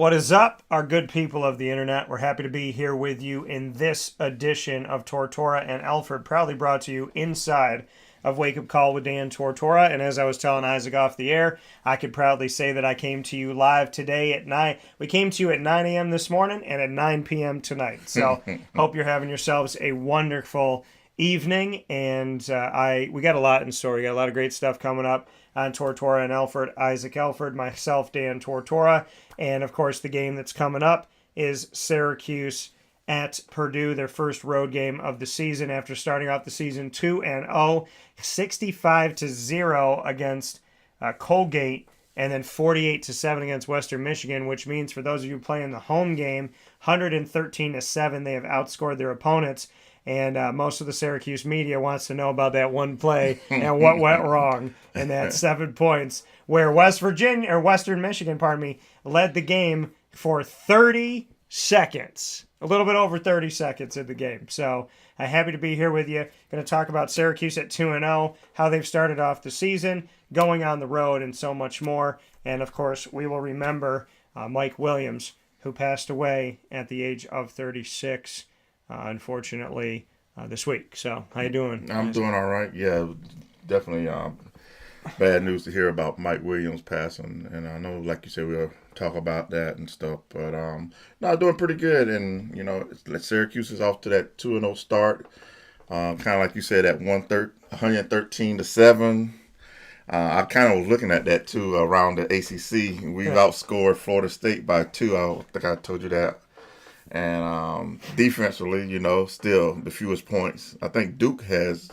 What is up, our good people of the internet? We're happy to be here with you in this edition of Tortora and Alford, proudly brought to you inside of Wake Up Call with Dan Tortora. And as I was telling Isaac off the air, I could proudly say that I came to you live today at 9. We came to you at 9 a.m. this morning and at 9 p.m. tonight. So hope you're having yourselves a wonderful evening. And we got a lot in store. We got a lot of great stuff coming up on Tortora and Alford. Isaac Alford, myself, Dan Tortora. And, of course, the game that's coming up is Syracuse at Purdue, their first road game of the season after starting off the season 2-0, 65-0 against Colgate, and then 48-7 against Western Michigan, which means for those of you playing the home game, 113-7, they have outscored their opponents. And most of the Syracuse media wants to know about that one play and what went wrong in that 7 points, where Western Michigan, led the game for 30 seconds, a little bit over 30 seconds in the game. So I'm happy to be here with you. Going to talk about Syracuse at 2-0, how they've started off the season, going on the road, and so much more. And of course, we will remember Mike Williams, who passed away at the age of 36. Unfortunately, this week. So, how you doing? I'm doing all right. Yeah, definitely bad news to hear about Mike Williams passing. And I know, like you said, we'll talk about that and stuff. But, no, doing pretty good. And, Syracuse is off to that 2-0 start. Kind of like you said, at 113-7. I kind of was looking at that, too, around the ACC. We've outscored Florida State by 2. I think I told you that. And defensively, still the fewest points. I think Duke has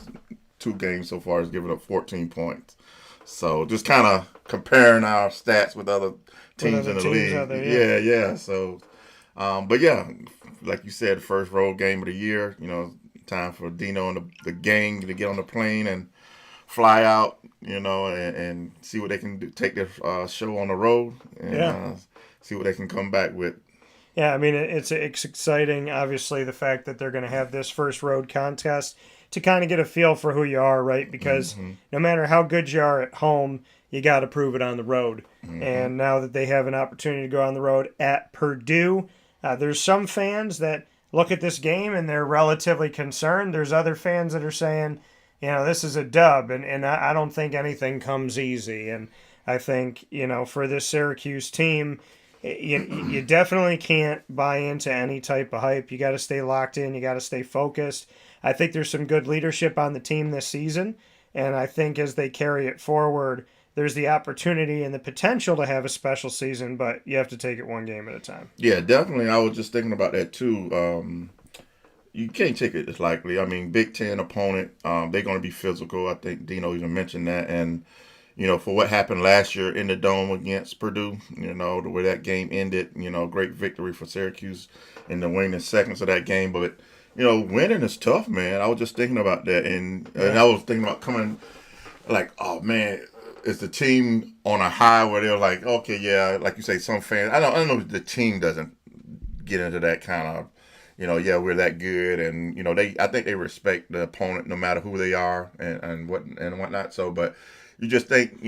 2 games so far has given up 14 points. So just kind of comparing our stats with other teams in the league. Yeah. So, but yeah, like you said, the first road game of the year. Time for Dino and the gang to get on the plane and fly out. And see what they can do. Take their show on the road and see what they can come back with. Yeah, I mean, it's exciting, obviously, the fact that they're going to have this first road contest to kind of get a feel for who you are, right? Because no matter how good you are at home, you got to prove it on the road. And now that they have an opportunity to go on the road at Purdue, there's some fans that look at this game and they're relatively concerned. There's other fans that are saying, this is a dub, and I don't think anything comes easy. And I think, for this Syracuse team, you definitely can't buy into any type of hype. You got to stay locked in. You got to stay focused. I think there's some good leadership on the team this season, and I think as they carry it forward, there's the opportunity and the potential to have a special season, but you have to take it one game at a time. Yeah, definitely. I was just thinking about that too. You can't take it as likely. I mean, Big Ten opponent, they're going to be physical. I think Dino even mentioned that, and for what happened last year in the Dome against Purdue, the way that game ended, great victory for Syracuse in the waning seconds of that game. But, winning is tough, man. I was just thinking about that. And I was thinking about coming like, oh, man, is the team on a high where they're like, okay, yeah, like you say, some fans, I don't know if the team doesn't get into that kind of, we're that good. And, I think they respect the opponent no matter who they are and whatnot. So, but you just think,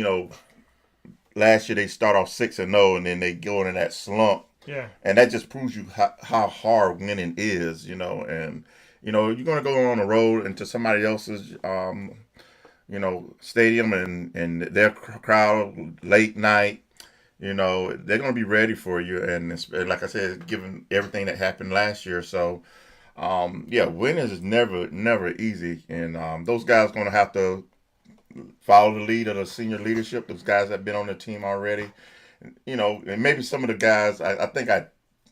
last year they start off 6-0 and then they go into that slump. Yeah. And that just proves you how hard winning is, and, you're going to go on the road into somebody else's, stadium and their crowd late night, they're going to be ready for you. And like I said, given everything that happened last year. So, winning is never easy. And those guys are going to have to follow the lead of the senior leadership, those guys that have been on the team already. And maybe some of the guys, I think I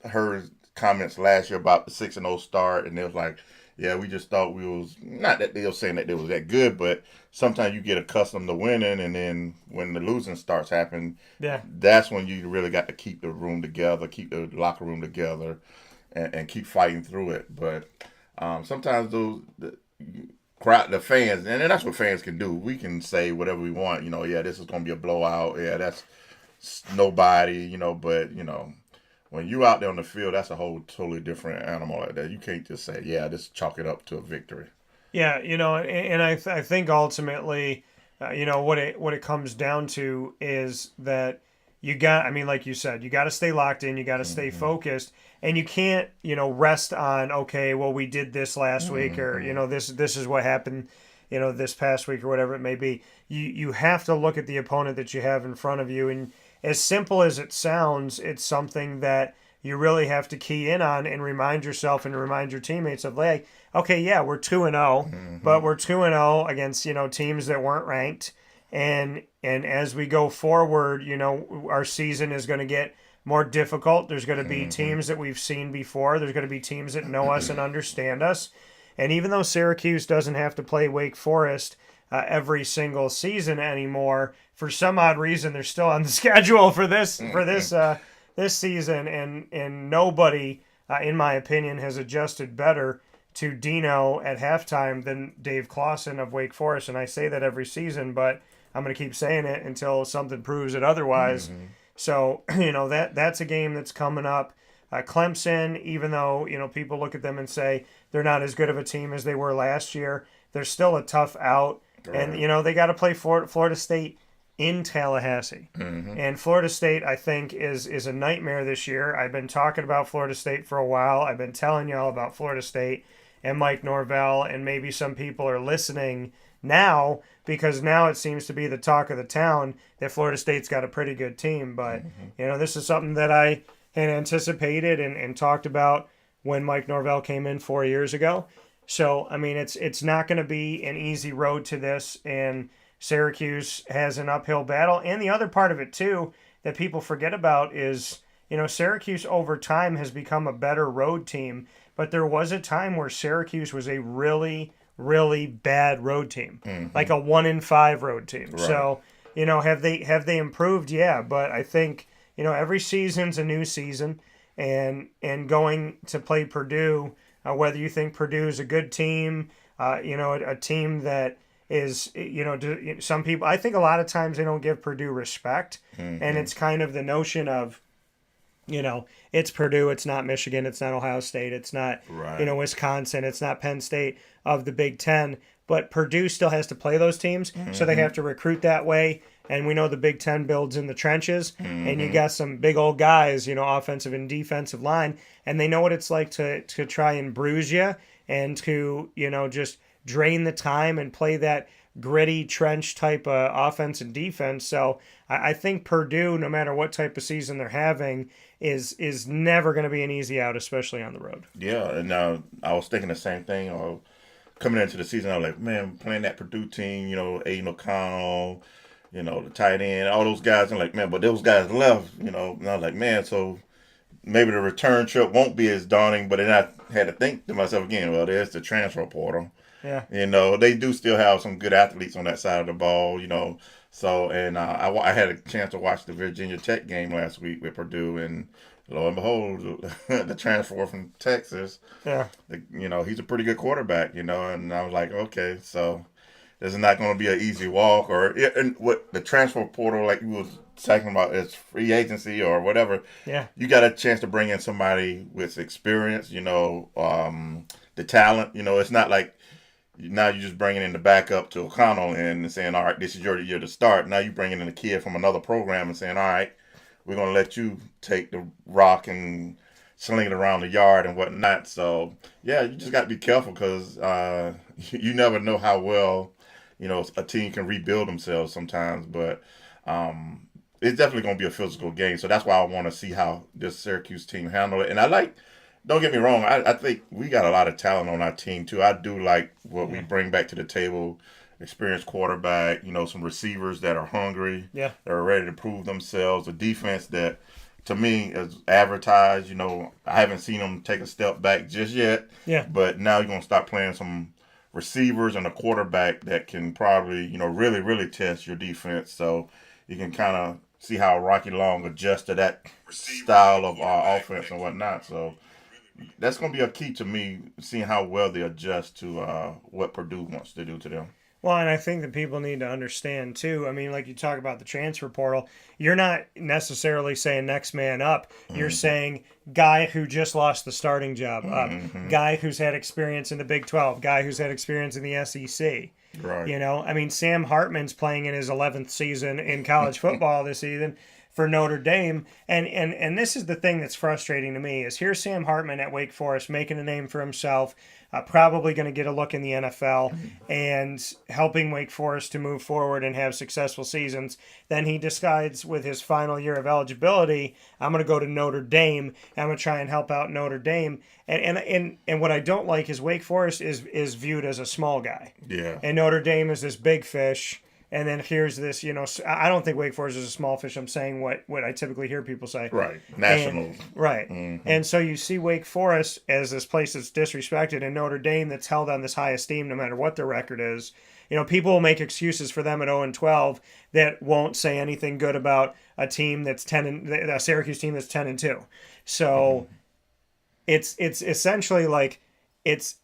heard comments last year about the 6-0 start, and they was like, yeah, we just thought we was, not that they were saying that they was that good, but sometimes you get accustomed to winning, and then when the losing starts happening, that's when you really got to keep the room together, keep the locker room together, and keep fighting through it. But sometimes the fans, and that's what fans can do. We can say whatever we want, this is going to be a blowout. Yeah, that's nobody, but, when you out there on the field, that's a whole totally different animal like that. You can't just say, just chalk it up to a victory. Yeah, and I think ultimately, what it comes down to is that I mean, like you said, you got to stay locked in, you got to stay focused, and you can't, rest on, okay, well, we did this last week, or, this is what happened, this past week, or whatever it may be. You have to look at the opponent that you have in front of you, and as simple as it sounds, it's something that you really have to key in on and remind yourself and remind your teammates of, like, okay, yeah, we're 2-0, but we're 2-0 against, teams that weren't ranked. And as we go forward, our season is going to get more difficult. There's going to be teams that we've seen before. There's going to be teams that know us and understand us. And even though Syracuse doesn't have to play Wake Forest every single season anymore, for some odd reason they're still on the schedule for this this season, and nobody, in my opinion, has adjusted better to Dino at halftime than Dave Clawson of Wake Forest. And I say that every season, but I'm going to keep saying it until something proves it otherwise. So, that's a game that's coming up. Clemson, even though, people look at them and say they're not as good of a team as they were last year, they're still a tough out. Right. And, they got to play Florida State in Tallahassee. And Florida State, I think, is a nightmare this year. I've been talking about Florida State for a while. I've been telling y'all about Florida State and Mike Norvell, and maybe some people are listening now because now it seems to be the talk of the town that Florida State's got a pretty good team. But, this is something that I had anticipated and talked about when Mike Norvell came in 4 years ago. So, I mean, it's not going to be an easy road to this, and Syracuse has an uphill battle. And the other part of it, too, that people forget about is, Syracuse over time has become a better road team, but there was a time where Syracuse was a really, really bad road team, like a 1-5 road team. Right. So, have they improved? Yeah, but I think, every season's a new season, and going to play Purdue, whether you think Purdue is a good team, a team that is, some people, I think a lot of times they don't give Purdue respect, and it's kind of the notion of, it's Purdue, it's not Michigan, it's not Ohio State, it's not, Wisconsin, it's not Penn State of the Big Ten, but Purdue still has to play those teams, so they have to recruit that way, and we know the Big Ten builds in the trenches, and you got some big old guys, offensive and defensive line, and they know what it's like to try and bruise you, and to, just drain the time and play that gritty trench type of offense and defense. So I think Purdue, no matter what type of season they're having, is never going to be an easy out, especially on the road. Yeah, and I was thinking the same thing. Coming into the season, I was like, man, playing that Purdue team, Aiden O'Connell, the tight end, all those guys. I'm like, man, but those guys left, and I was like, man, so maybe the return trip won't be as daunting. But then I had to think to myself again, well, there's the transfer portal. Yeah. They do still have some good athletes on that side of the ball, So, and I had a chance to watch the Virginia Tech game last week with Purdue, and lo and behold, the transfer from Texas. Yeah. He's a pretty good quarterback, and I was like, okay, so this is not going to be an easy walk, and what the transfer portal, like you was talking about, is free agency or whatever. Yeah. You got a chance to bring in somebody with experience, the talent. It's not like now you're just bringing in the backup to O'Connell and saying, all right, this is your year to start. Now you're bringing in a kid from another program and saying, all right, we're going to let you take the rock and sling it around the yard and whatnot. So, yeah, you just got to be careful because you never know how well, a team can rebuild themselves sometimes. But it's definitely going to be a physical game. So that's why I want to see how this Syracuse team handle it. And don't get me wrong, I think we got a lot of talent on our team, too. I do like what we bring back to the table. Experienced quarterback, some receivers that are hungry, that are ready to prove themselves. A defense that, to me, is advertised. I haven't seen them take a step back just yet. Yeah. But now you're going to start playing some receivers and a quarterback that can probably, really, really test your defense. So you can kind of see how Rocky Long adjusts to that style of offense and whatnot. So that's going to be a key to me, seeing how well they adjust to what Purdue wants to do to them. Well, and I think that people need to understand, too. I mean, like you talk about the transfer portal, you're not necessarily saying next man up. You're saying guy who just lost the starting job up, guy who's had experience in the Big 12, guy who's had experience in the SEC. Right. I mean, Sam Hartman's playing in his 11th season in college football this season. for Notre Dame. And this is the thing that's frustrating to me is here's Sam Hartman at Wake Forest making a name for himself, probably going to get a look in the NFL and helping Wake Forest to move forward and have successful seasons. Then he decides with his final year of eligibility, I'm going to go to Notre Dame. I'm going to try and help out Notre Dame. And what I don't like is Wake Forest is viewed as a small guy. Yeah. And Notre Dame is this big fish. And then here's this, I don't think Wake Forest is a small fish. I'm saying what I typically hear people say. Right. National. Right. Mm-hmm. And so you see Wake Forest as this place that's disrespected and Notre Dame that's held on this high esteem no matter what their record is. People will make excuses for them at 0-12 that won't say anything good about a team that's a Syracuse team that's 10-2. So it's essentially like it's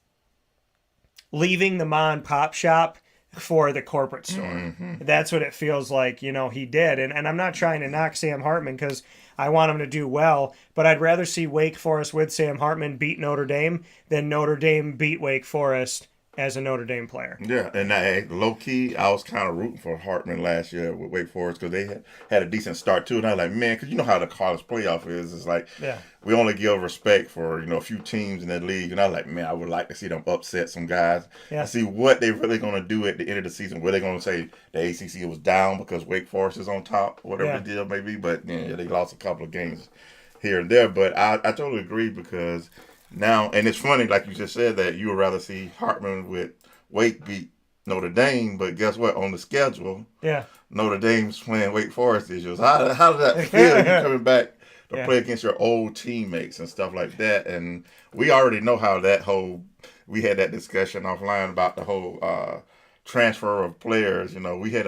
leaving the mom and pop shop for the corporate store. Mm-hmm. That's what it feels like, he did. And I'm not trying to knock Sam Hartman because I want him to do well, but I'd rather see Wake Forest with Sam Hartman beat Notre Dame than Notre Dame beat Wake Forest as a Notre Dame player. Yeah, and low-key, I was kind of rooting for Hartman last year with Wake Forest because they had a decent start, too. And I was like, man, because you know how the college playoff is. It's like we only give respect for, a few teams in that league. And I was like, man, I would like to see them upset some guys and see what they're really going to do at the end of the season. Were they going to say the ACC was down because Wake Forest is on top, whatever the deal may be. But, they lost a couple of games here and there. But I totally agree because – now, and it's funny, like you just said, that you would rather see Hartman with Wake beat Notre Dame, but guess what? On the schedule, Notre Dame's playing Wake Forest this year. So how does that feel? You're coming back to play against your old teammates and stuff like that. And we already know how we had that discussion offline about the whole transfer of players. We had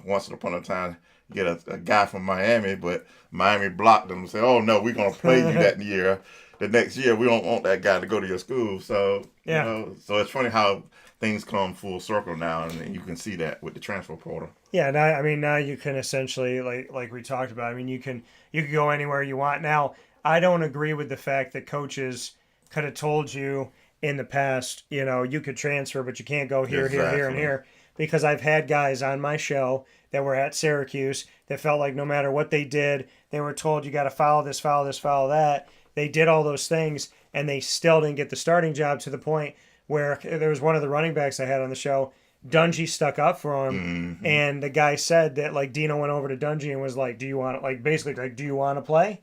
once upon a time get a guy from Miami, but Miami blocked him and said, oh, no, we're going to play you that year. The next year, we don't want that guy to go to your school. So, so it's funny how things come full circle now, and you can see that with the transfer portal. Yeah, now you can essentially, like we talked about, you can go anywhere you want. Now, I don't agree with the fact that coaches could have told you in the past, you could transfer, but you can't go here, here, and here. Because I've had guys on my show that were at Syracuse that felt like no matter what they did, they were told you got to follow this, follow this, follow that. They did all those things, and they still didn't get the starting job to the point where there was one of the running backs I had on the show. Dungy stuck up for him, and the guy said that, Dino went over to Dungy and was like, do you want to, do you want to play?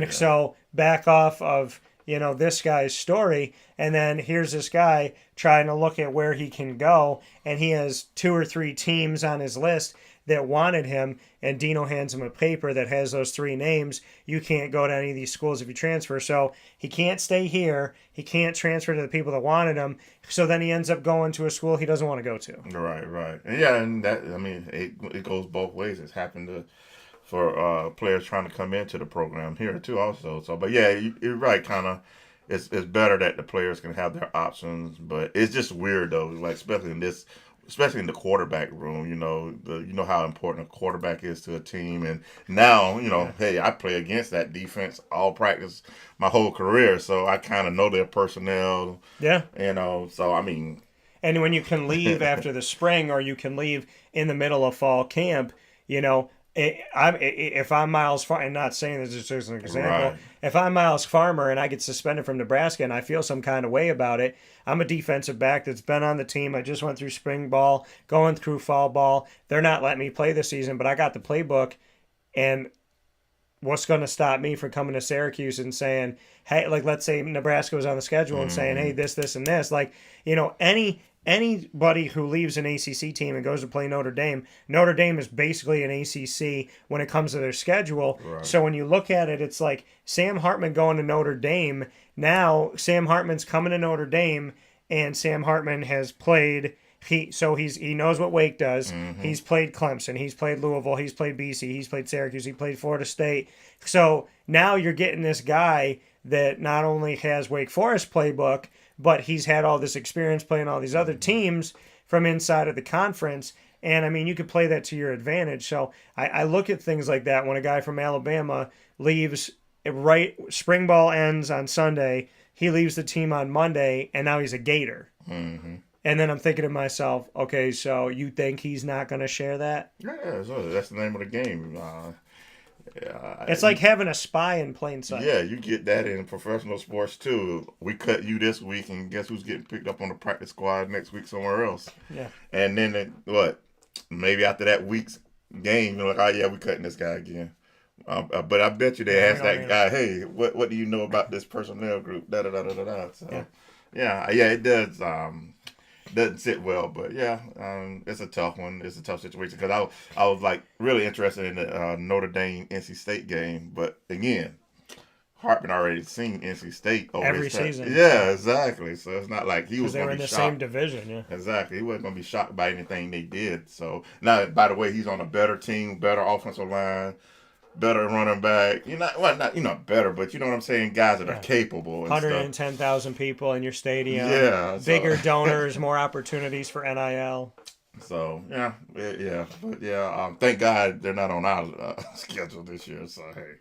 So back off of, this guy's story, and then here's this guy trying to look at where he can go, and he has 2 or 3 teams on his list that wanted him, and Dino hands him a paper that has those 3 names. You can't go to any of these schools if you transfer. So he can't stay here. He can't transfer to the people that wanted him. So then he ends up going to a school he doesn't want to go to. Right. And that, it goes both ways. It's happened for players trying to come into the program here too also. So, but yeah, you're right, kind of. It's better that the players can have their options, but it's just weird though, especially in the quarterback room, you know how important a quarterback is to a team. And now, hey, I play against that defense all practice my whole career, so I kind of know their personnel. Yeah. So And when you can leave after the spring or you can leave in the middle of fall camp, if I'm Miles Farmer, and not saying this just as an example, if I'm Miles Farmer and I get suspended from Nebraska and I feel some kind of way about it, I'm a defensive back that's been on the team. I just went through spring ball, going through fall ball. They're not letting me play this season, but I got the playbook. And what's going to stop me from coming to Syracuse and saying, hey, let's say Nebraska was on the schedule and saying, hey, this, and this. Anybody who leaves an ACC team and goes to play Notre Dame is basically an ACC when it comes to their schedule. Right. So when you look at it, it's like Sam Hartman going to Notre Dame. Now Sam Hartman's coming to Notre Dame, and Sam Hartman has played. He knows what Wake does. Mm-hmm. He's played Clemson. He's played Louisville. He's played BC. He's played Syracuse. He played Florida State. So now you're getting this guy that not only has Wake Forest playbook, but he's had all this experience playing all these other teams from inside of the conference. And, you could play that to your advantage. So I look at things like that when a guy from Alabama leaves spring ball ends on Sunday, he leaves the team on Monday, and now he's a Gator. Mm-hmm. And then I'm thinking to myself, okay, so you think he's not going to share that? Yeah, so that's the name of the game. Yeah, It's like having a spy in plain sight. yeah, you get that in professional sports too. We cut you this week, and guess who's getting picked up on the practice squad next week somewhere else? Yeah. And then what? Maybe after that week's game, you're like, oh yeah, we cutting this guy again. But I bet you they asked that guy, hey, what do you know about this personnel group? Da da da da da da. So yeah, it does. Doesn't sit well, but yeah, it's a tough one. It's a tough situation because I was like really interested in the Notre Dame NC State game, but again, Hartman already seen NC State over every season. Yeah, exactly. So it's not like he was they were going in to be the shocked. same division. Yeah, exactly. He wasn't going to be shocked by anything they did. So now, by the way, he's on a better team, better offensive line, better running back. Not better, but you know what I'm saying. Guys that are capable. And 110,000 people in your stadium. Yeah, bigger donors, more opportunities for NIL. So yeah. But yeah, thank God they're not on our schedule this year. So hey.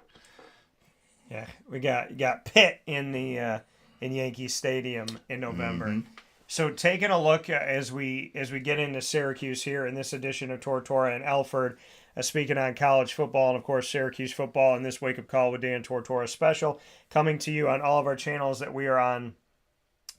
Yeah, we got Pitt in the in Yankee Stadium in November. Mm-hmm. So taking a look as we get into Syracuse here in this edition of Tortora and Alford, speaking on college football and of course Syracuse football, and this Wake Up Call with Dan Tortora special coming to you on all of our channels that we are on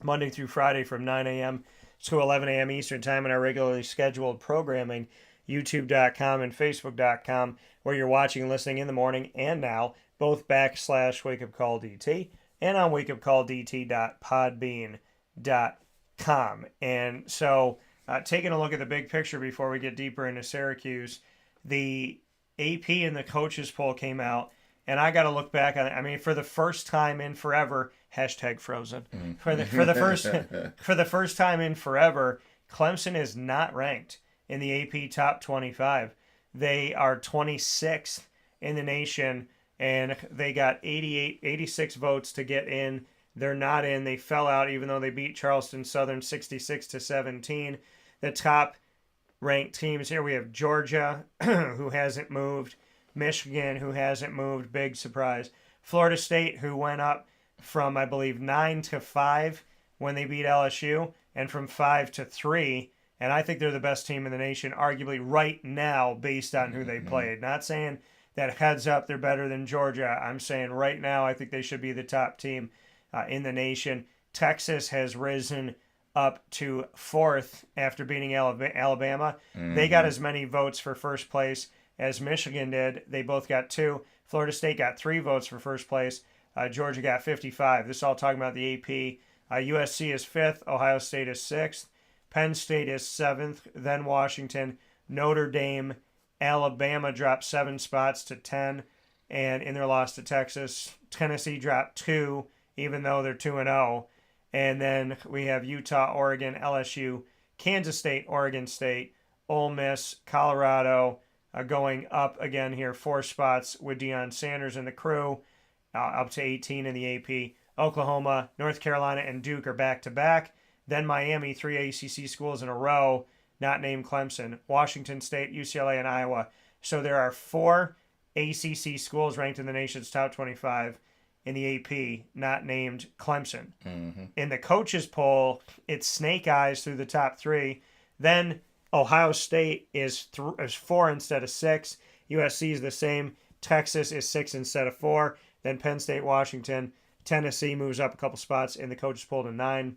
Monday through Friday from 9 a.m. to 11 a.m. Eastern Time in our regularly scheduled programming, YouTube.com and Facebook.com, where you're watching and listening in the morning and now, both / Wake Up Call DT and on wakeupcalldt.podbean.com. And so taking a look at the big picture before we get deeper into Syracuse, the AP and the coaches poll came out, and I got to look back on it. I mean, for the first time in forever, #frozen. For the first time in forever, Clemson is not ranked in the AP top 25. They are 26th in the nation, and they got 86 votes to get in. They're not in. They fell out even though they beat Charleston Southern 66-17. The top ranked teams here, we have Georgia, who hasn't moved, Michigan, who hasn't moved, big surprise, Florida State, who went up from, I believe, 9 to 5 when they beat LSU, and from 5 to 3, and I think they're the best team in the nation, arguably right now, based on who they played. Not saying that heads up they're better than Georgia. I'm saying right now I think they should be the top team in the nation. Texas has risen up to 4th after beating Alabama. Mm-hmm. They got as many votes for first place as Michigan did. They both got 2. Florida State got 3 votes for first place. Georgia got 55. This is all talking about the AP. USC is 5th. Ohio State is 6th. Penn State is 7th. Then Washington. Notre Dame. Alabama dropped 7 spots to 10. And in their loss to Texas, Tennessee dropped 2, even though they're 2-0. And then we have Utah, Oregon, LSU, Kansas State, Oregon State, Ole Miss, Colorado going up again here, 4 spots with Deion Sanders and the crew, up to 18 in the AP. Oklahoma, North Carolina, and Duke are back-to-back. Then Miami, 3 ACC schools in a row, not named Clemson. Washington State, UCLA, and Iowa. So there are 4 ACC schools ranked in the nation's top 25 in the AP, not named Clemson. Mm-hmm. In the coaches poll, it's snake eyes through the top 3. Then Ohio State is 4 instead of 6. USC is the same. Texas is 6 instead of 4. Then Penn State, Washington. Tennessee moves up a couple spots in the coaches poll to 9.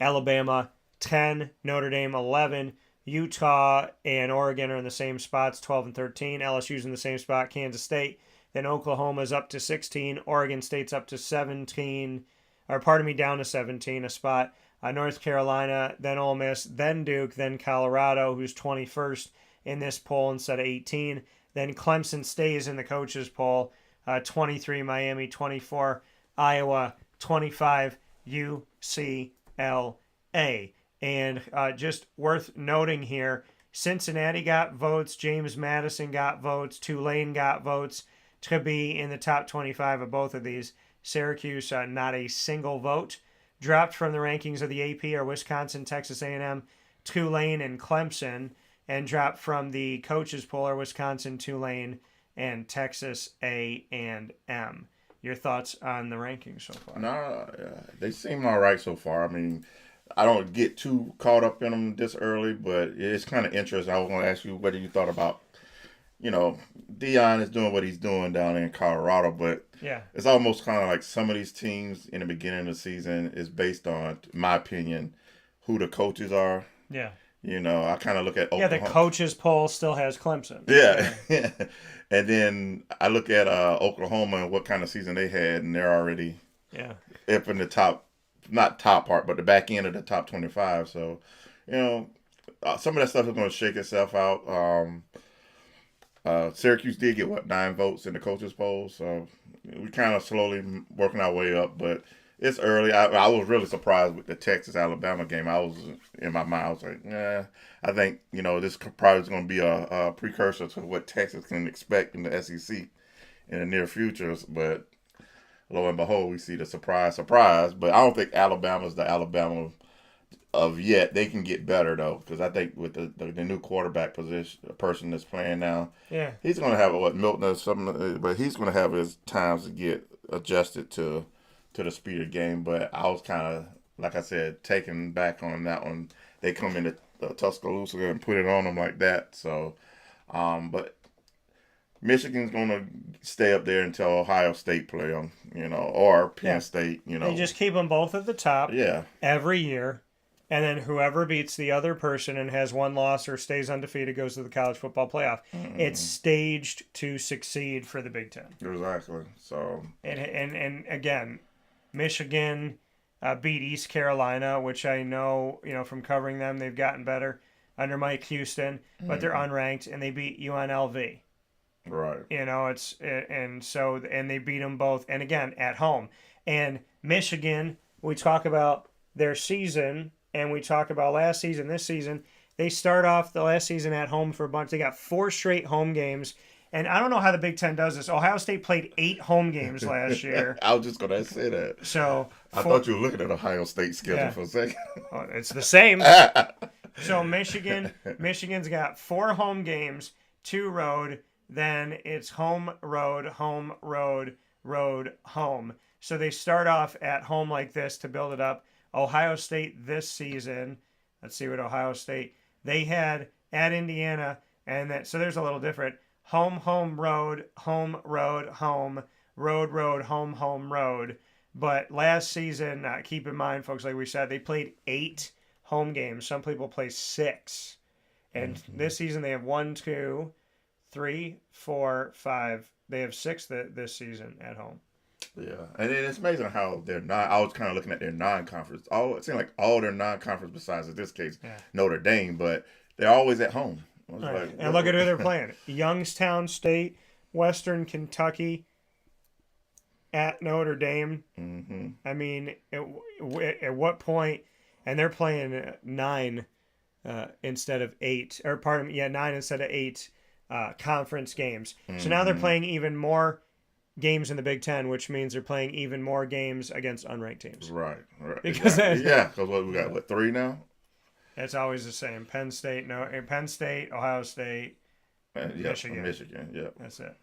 Alabama, 10. Notre Dame, 11. Utah and Oregon are in the same spots, 12 and 13. LSU's in the same spot. Kansas State. Then Oklahoma's up to 16. Oregon State's up to 17. Down to 17, a spot. North Carolina, then Ole Miss, then Duke, then Colorado, who's 21st in this poll instead of 18. Then Clemson stays in the coaches poll. 23 Miami, 24 Iowa, 25 UCLA. And just worth noting here, Cincinnati got votes, James Madison got votes, Tulane got votes to be in the top 25 of both of these. Syracuse, not a single vote. Dropped from the rankings of the AP are Wisconsin, Texas A&M, Tulane, and Clemson. And dropped from the coaches poll are Wisconsin, Tulane, and Texas A&M. Your thoughts on the rankings so far? No, they seem all right so far. I mean, I don't get too caught up in them this early, but it's kind of interesting. I was going to ask you whether you thought about, Dion is doing what he's doing down in Colorado, but Yeah. it's almost kind of like some of these teams in the beginning of the season is based on, in my opinion, who the coaches are. Yeah. I kind of look at Yeah, the Oklahoma. coaches poll still has Clemson. Yeah. And then I look at Oklahoma and what kind of season they had, and they're already Yeah. up in the top, not top part, but the back end of the top 25. So, some of that stuff is going to shake itself out. Syracuse did get 9 votes in the coaches poll, so we kind of slowly working our way up, but it's early. I was really surprised with the Texas Alabama game. I was in my mind, I was like, yeah, I think this probably is going to be a precursor to what Texas can expect in the SEC in the near future. But lo and behold, we see the surprise. But I don't think Alabama's the Alabama of yet. They can get better though, because I think with the new quarterback person that's playing now, Yeah. he's going to have Milton or something, but he's going to have his times to get adjusted to the speed of the game. But I was kind of, like I said, taken back on that one. They come into Tuscaloosa and put it on them like that. So, but Michigan's going to stay up there until Ohio State play them, or Penn State, They just keep them both at the top. Yeah. Every year. And then whoever beats the other person and has one loss or stays undefeated goes to the college football playoff. Mm-hmm. It's staged to succeed for the Big Ten. Exactly. So. And again, Michigan beat East Carolina, which I know, from covering them, they've gotten better under Mike Houston, but they're unranked, and they beat UNLV. Right. And they beat them both, and again, at home. And Michigan, we talk about their season, and we talk about last season, this season. They start off the last season at home for a bunch. They got 4 straight home games. And I don't know how the Big Ten does this. Ohio State played 8 home games last year. I was just going to say that. So I thought you were looking at Ohio State schedule for a second. Well, it's the same. So Michigan's got 4 home games, 2 road. Then it's home, road, home, road, road, home. So they start off at home like this to build it up. Ohio State this season, let's see what Ohio State, they had at Indiana, so there's a little different. Home, home, road, home, road, home, road, home, road. But last season, keep in mind, folks, like we said, they played 8 home games. Some people play 6. And this season they have 1, 2, 3, 4, 5. They have 6 this season at home. Yeah, and it's amazing how they're not. I was kind of looking at their non-conference. It seemed like all their non-conference, besides in this case Notre Dame, but they're always at home. Right. And look at who they're playing: Youngstown State, Western Kentucky, at Notre Dame. Mm-hmm. I mean, at what point? And they're playing 9 instead of 8, or pardon me, 9 instead of 8 conference games. Mm-hmm. So now they're playing even more games in the Big Ten, which means they're playing even more games against unranked teams. Right. Because because we got 3 now. It's always the same. Penn State, Ohio State, Michigan. Yeah, that's it.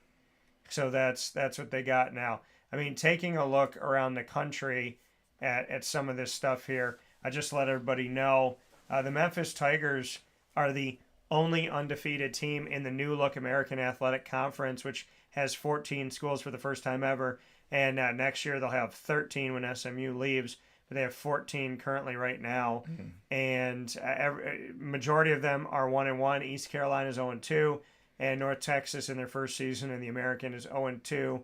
So that's what they got now. I mean, taking a look around the country at some of this stuff here, I just let everybody know the Memphis Tigers are the only undefeated team in the new look American Athletic Conference, which has 14 schools for the first time ever. And next year they'll have 13 when SMU leaves. But they have 14 currently right now. Mm-hmm. And majority of them are 1-1. East Carolina is 0-2. And North Texas in their first season in the American is 0-2.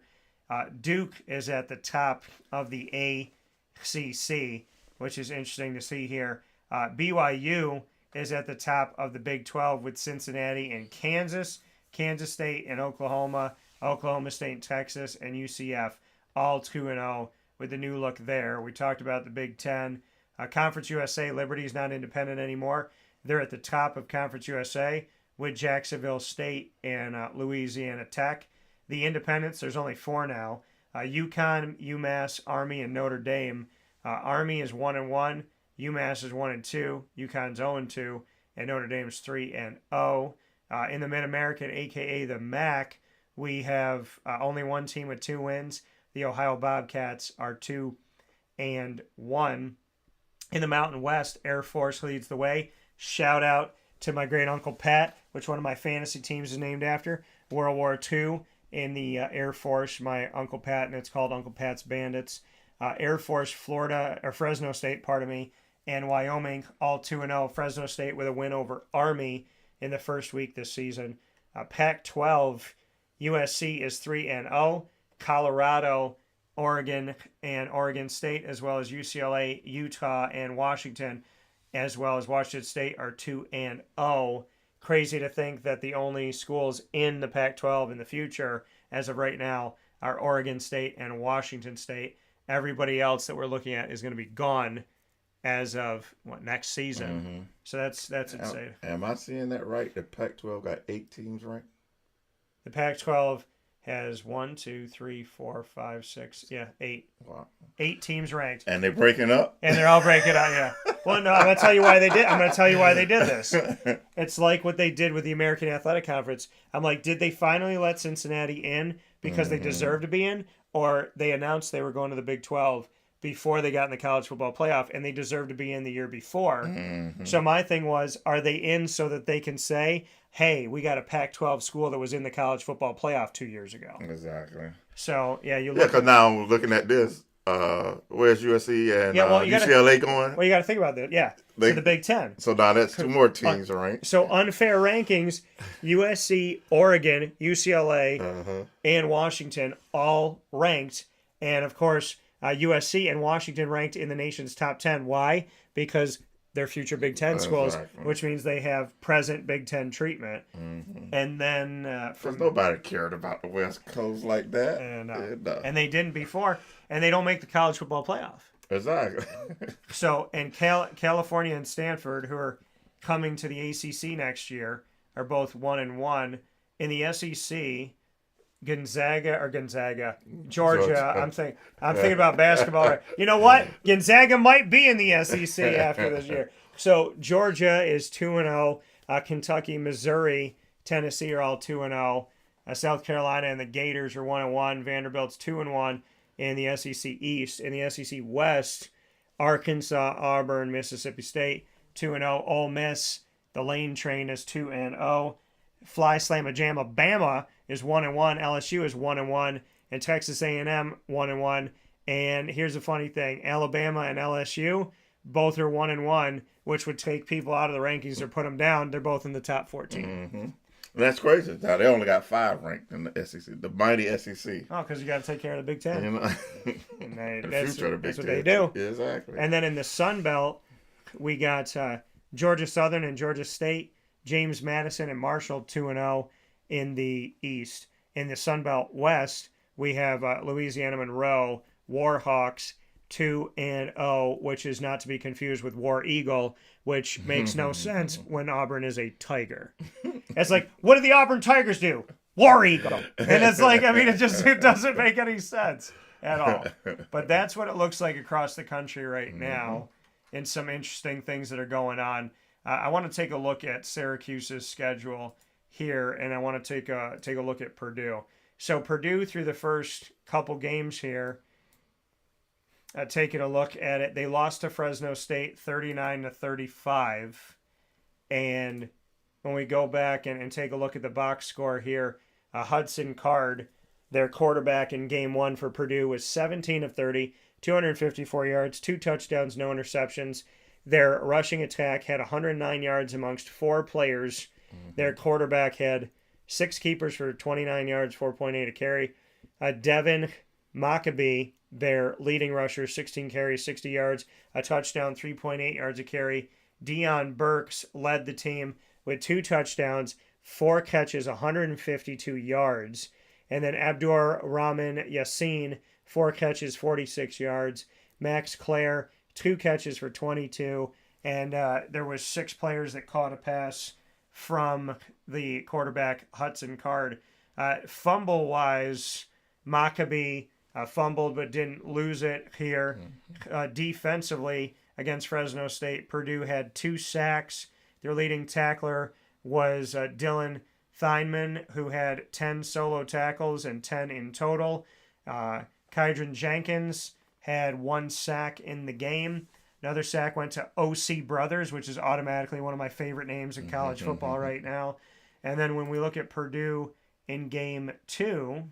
Duke is at the top of the ACC, which is interesting to see here. BYU is at the top of the Big 12 with Cincinnati and Kansas State and Oklahoma State and Texas, and UCF, all 2-0 with the new look there. We talked about the Big Ten. Conference USA, Liberty's not independent anymore. They're at the top of Conference USA with Jacksonville State and Louisiana Tech. The independents, there's only 4 now. UConn, UMass, Army, and Notre Dame. Army is 1-1. UMass is 1-2. UConn's 0-2. And Notre Dame's 3-0. In the Mid-American, a.k.a. the MAC, we have only 1 team with 2 wins. The Ohio Bobcats are 2-1. In the Mountain West, Air Force leads the way. Shout out to my great uncle Pat, which one of my fantasy teams is named after. World War II in the Air Force, my Uncle Pat, and it's called Uncle Pat's Bandits. Air Force, Florida, or Fresno State, pardon me, and Wyoming, all 2-0. Fresno State with a win over Army in the first week this season. Pac-12, USC is 3-0. Colorado, Oregon, and Oregon State, as well as UCLA, Utah, and Washington, as well as Washington State, are 2-0. Crazy to think that the only schools in the Pac-12 in the future, as of right now, are Oregon State and Washington State. Everybody else that we're looking at is going to be gone as of next season. So that's insane. Am I seeing that right? The Pac-12 got 8 teams, right? The Pac-12 has 8. Wow. 8 teams ranked. And they're breaking up? And they're all breaking up, yeah. Well, no, I'm going to tell you why they did. I'm going to tell you why they did this. It's like what they did with the American Athletic Conference. I'm like, did they finally let Cincinnati in because they deserve to be in? Or they announced they were going to the Big 12 before they got in the college football playoff, and they deserved to be in the year before. So my thing was, are they in so that they can say, hey, we got a Pac-12 school that was in the college football playoff 2 years ago? Exactly. So, yeah, you look. Yeah, because now looking at this, where's USC and UCLA going? Well, you got to think about that. Yeah, to the Big Ten. So now that's 2 more teams, right? So unfair rankings, USC, Oregon, UCLA, and Washington all ranked. And, of course, USC and Washington ranked in the nation's top 10. Why? Because they're future Big Ten schools, which means they have present Big Ten treatment. And then because nobody cared about the West Coast like that. And they didn't before. And they don't make the college football playoff. Exactly. So, and California and Stanford, who are coming to the ACC next year, are both 1-1. In the SEC, Georgia. I'm thinking about basketball. Right? You know what? Gonzaga might be in the SEC after this year. So Georgia is 2-0. Kentucky, Missouri, Tennessee are all 2-0. South Carolina and the Gators are 1-1. Vanderbilt's 2-1 in the SEC East. In the SEC West, Arkansas, Auburn, Mississippi State 2-0. Ole Miss, the Lane Train, is 2-0. Fly Slamma Jamma Bama is 1-1. LSU is 1-1, and Texas A&M 1-1. And here's the funny thing: Alabama and LSU both are 1-1, which would take people out of the rankings or put them down. They're both in the top 14. That's crazy. Now they only got 5 ranked in the SEC, the mighty SEC. Oh, because you got to take care of the Big Ten. You know? And that's what they do. Exactly. And then in the Sun Belt, we got Georgia Southern and Georgia State. James Madison and Marshall 2-0 in the East. In the Sun Belt West, we have Louisiana Monroe, Warhawks 2-0, which is not to be confused with War Eagle, which makes no sense when Auburn is a Tiger. It's like, what do the Auburn Tigers do? War Eagle. And it's like, I mean, it doesn't make any sense at all. But that's what it looks like across the country right now, and some interesting things that are going on. I want to take a look at Syracuse's schedule here, and I want to take a look at Purdue. So Purdue, through the first couple games here, taking a look at it, they lost to Fresno State 39-35. And when we go back and take a look at the box score here, Hudson Card, their quarterback in game 1 for Purdue, was 17 of 30, 254 yards, 2 touchdowns, no interceptions. Their rushing attack had 109 yards amongst 4 players. Their quarterback had 6 keepers for 29 yards, 4.8 a carry. Devin Maccabee, their leading rusher, 16 carries, 60 yards, a touchdown, 3.8 yards a carry. Dion Burks led the team with 2 touchdowns, 4 catches, 152 yards. And then Abdur Rahman Yassin, 4 catches, 46 yards. Max Clare, 2 catches for 22, and there was 6 players that caught a pass from the quarterback, Hudson Card. Fumble-wise, Maccabee fumbled but didn't lose it here. Defensively, against Fresno State, Purdue had 2 sacks. Their leading tackler was Dylan Theinman, who had 10 solo tackles and 10 in total. Kydron Jenkins had 1 sack in the game. Another sack went to O.C. Brothers, which is automatically one of my favorite names in college football right now. And then when we look at Purdue in game 2,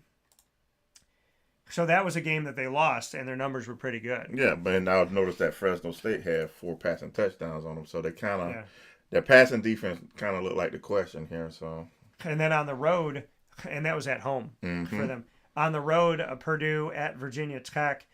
so that was a game that they lost, and their numbers were pretty good. Yeah, but I've noticed that Fresno State had 4 passing touchdowns on them, so they kind of their passing defense kind of looked like the question here. So, and then on the road, and that was at home for them. On the road, Purdue at Virginia Tech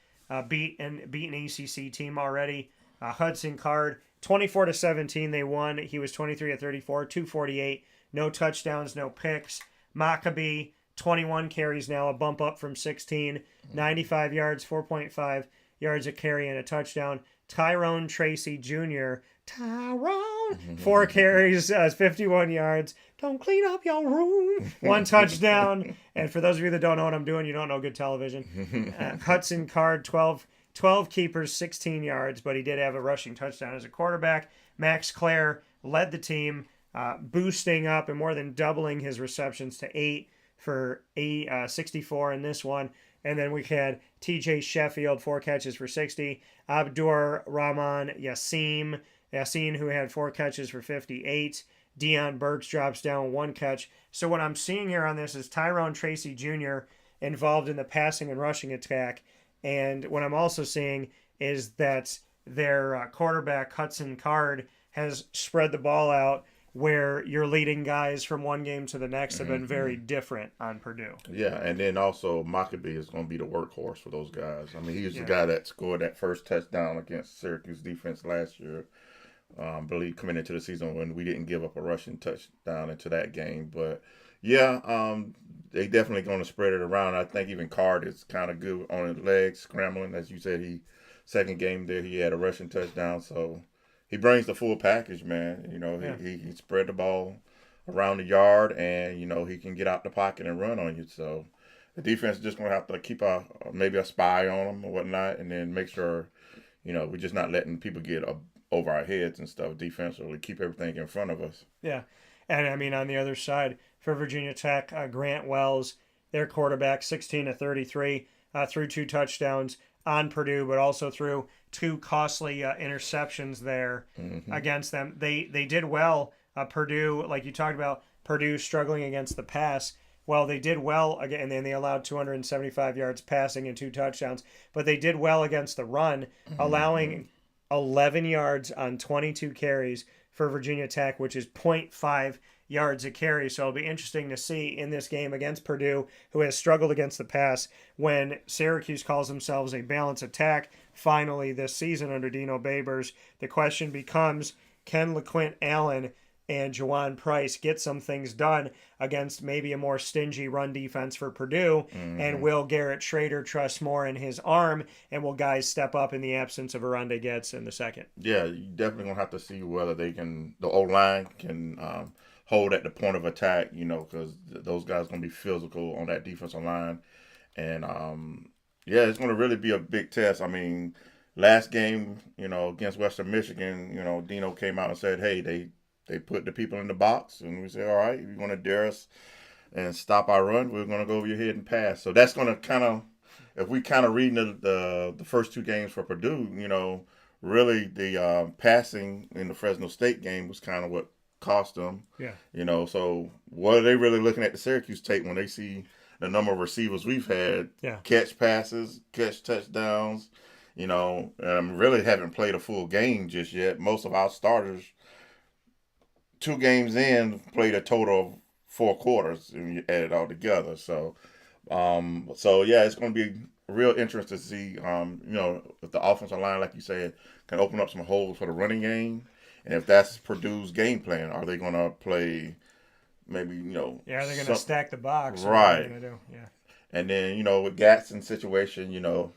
beat an ACC team already. Hudson Card 24-17 they won. He was 23 of 34, 248, no touchdowns, no picks. Maccabee 21 carries now, a bump up from 16, 95 yards, 4.5 yards a carry and a touchdown. Tyrone Tracy Jr. 4 carries, 51 yards. Don't clean up your room. 1 touchdown. And for those of you that don't know what I'm doing, you don't know good television. Hudson Card, 12 keepers, 16 yards, but he did have a rushing touchdown as a quarterback. Max Clare led the team, boosting up and more than doubling his receptions to 8 for 64 in this one. And then we had TJ Sheffield, 4 catches for 60. Abdur Rahman Yassin, who had 4 catches for 58. Deion Burks drops down 1 catch. So what I'm seeing here on this is Tyrone Tracy Jr. involved in the passing and rushing attack. And what I'm also seeing is that their quarterback, Hudson Card, has spread the ball out where your leading guys from one game to the next have been very different on Purdue. Yeah, and then also Maccabee is going to be the workhorse for those guys. I mean, he was the guy that scored that first touchdown against Syracuse defense last year. I believe coming into the season when we didn't give up a rushing touchdown into that game. But, yeah, they definitely going to spread it around. I think even Card is kind of good on his legs, scrambling. As you said, second game there, he had a rushing touchdown. So he brings the full package, man. You know, he spread the ball around the yard, and, you know, he can get out the pocket and run on you. So the defense is just going to have to keep maybe a spy on him or whatnot, and then make sure, you know, we're just not letting people get over our heads and stuff defensively, keep everything in front of us. Yeah. And, I mean, on the other side, for Virginia Tech, Grant Wells, their quarterback, 16 of 33, threw 2 touchdowns on Purdue, but also threw 2 costly interceptions there against them. They did well. Purdue, like you talked about, Purdue struggling against the pass. Well, they did well again, and then they allowed 275 yards passing and 2 touchdowns. But they did well against the run, allowing 11 yards on 22 carries for Virginia Tech, which is 0.5 yards a carry. So it'll be interesting to see in this game against Purdue, who has struggled against the pass, when Syracuse calls themselves a balanced attack finally this season under Dino Babers. The question becomes, can LaQuint Allen and Juwan Price get some things done against maybe a more stingy run defense for Purdue? And will Garrett Schrader trust more in his arm? And will guys step up in the absence of Aranda Getz in the second? Yeah, you definitely going to have to see whether the O-line can hold at the point of attack, you know, because those guys going to be physical on that defensive line. And, it's going to really be a big test. I mean, last game, you know, against Western Michigan, you know, Dino came out and said, hey, they put the people in the box, and we said, all right, if you're going to dare us and stop our run, we're going to go over your head and pass. So that's going to kind of, if we kind of read the first 2 games for Purdue, you know, really the passing in the Fresno State game was kind of what cost them. Yeah. You know, so what are they really looking at the Syracuse tape when they see the number of receivers we've had catch passes, catch touchdowns, you know, really haven't played a full game just yet. Most of our starters, 2 games in, played a total of 4 quarters and you add it all together. So, it's going to be real interesting to see, you know, if the offensive line, like you said, can open up some holes for the running game. And if that's Purdue's game plan, are they going to play maybe, you know. Yeah, they're going to stack the box. Right. What are they going to do? Yeah. And then, you know, with Gadsden's situation, you know,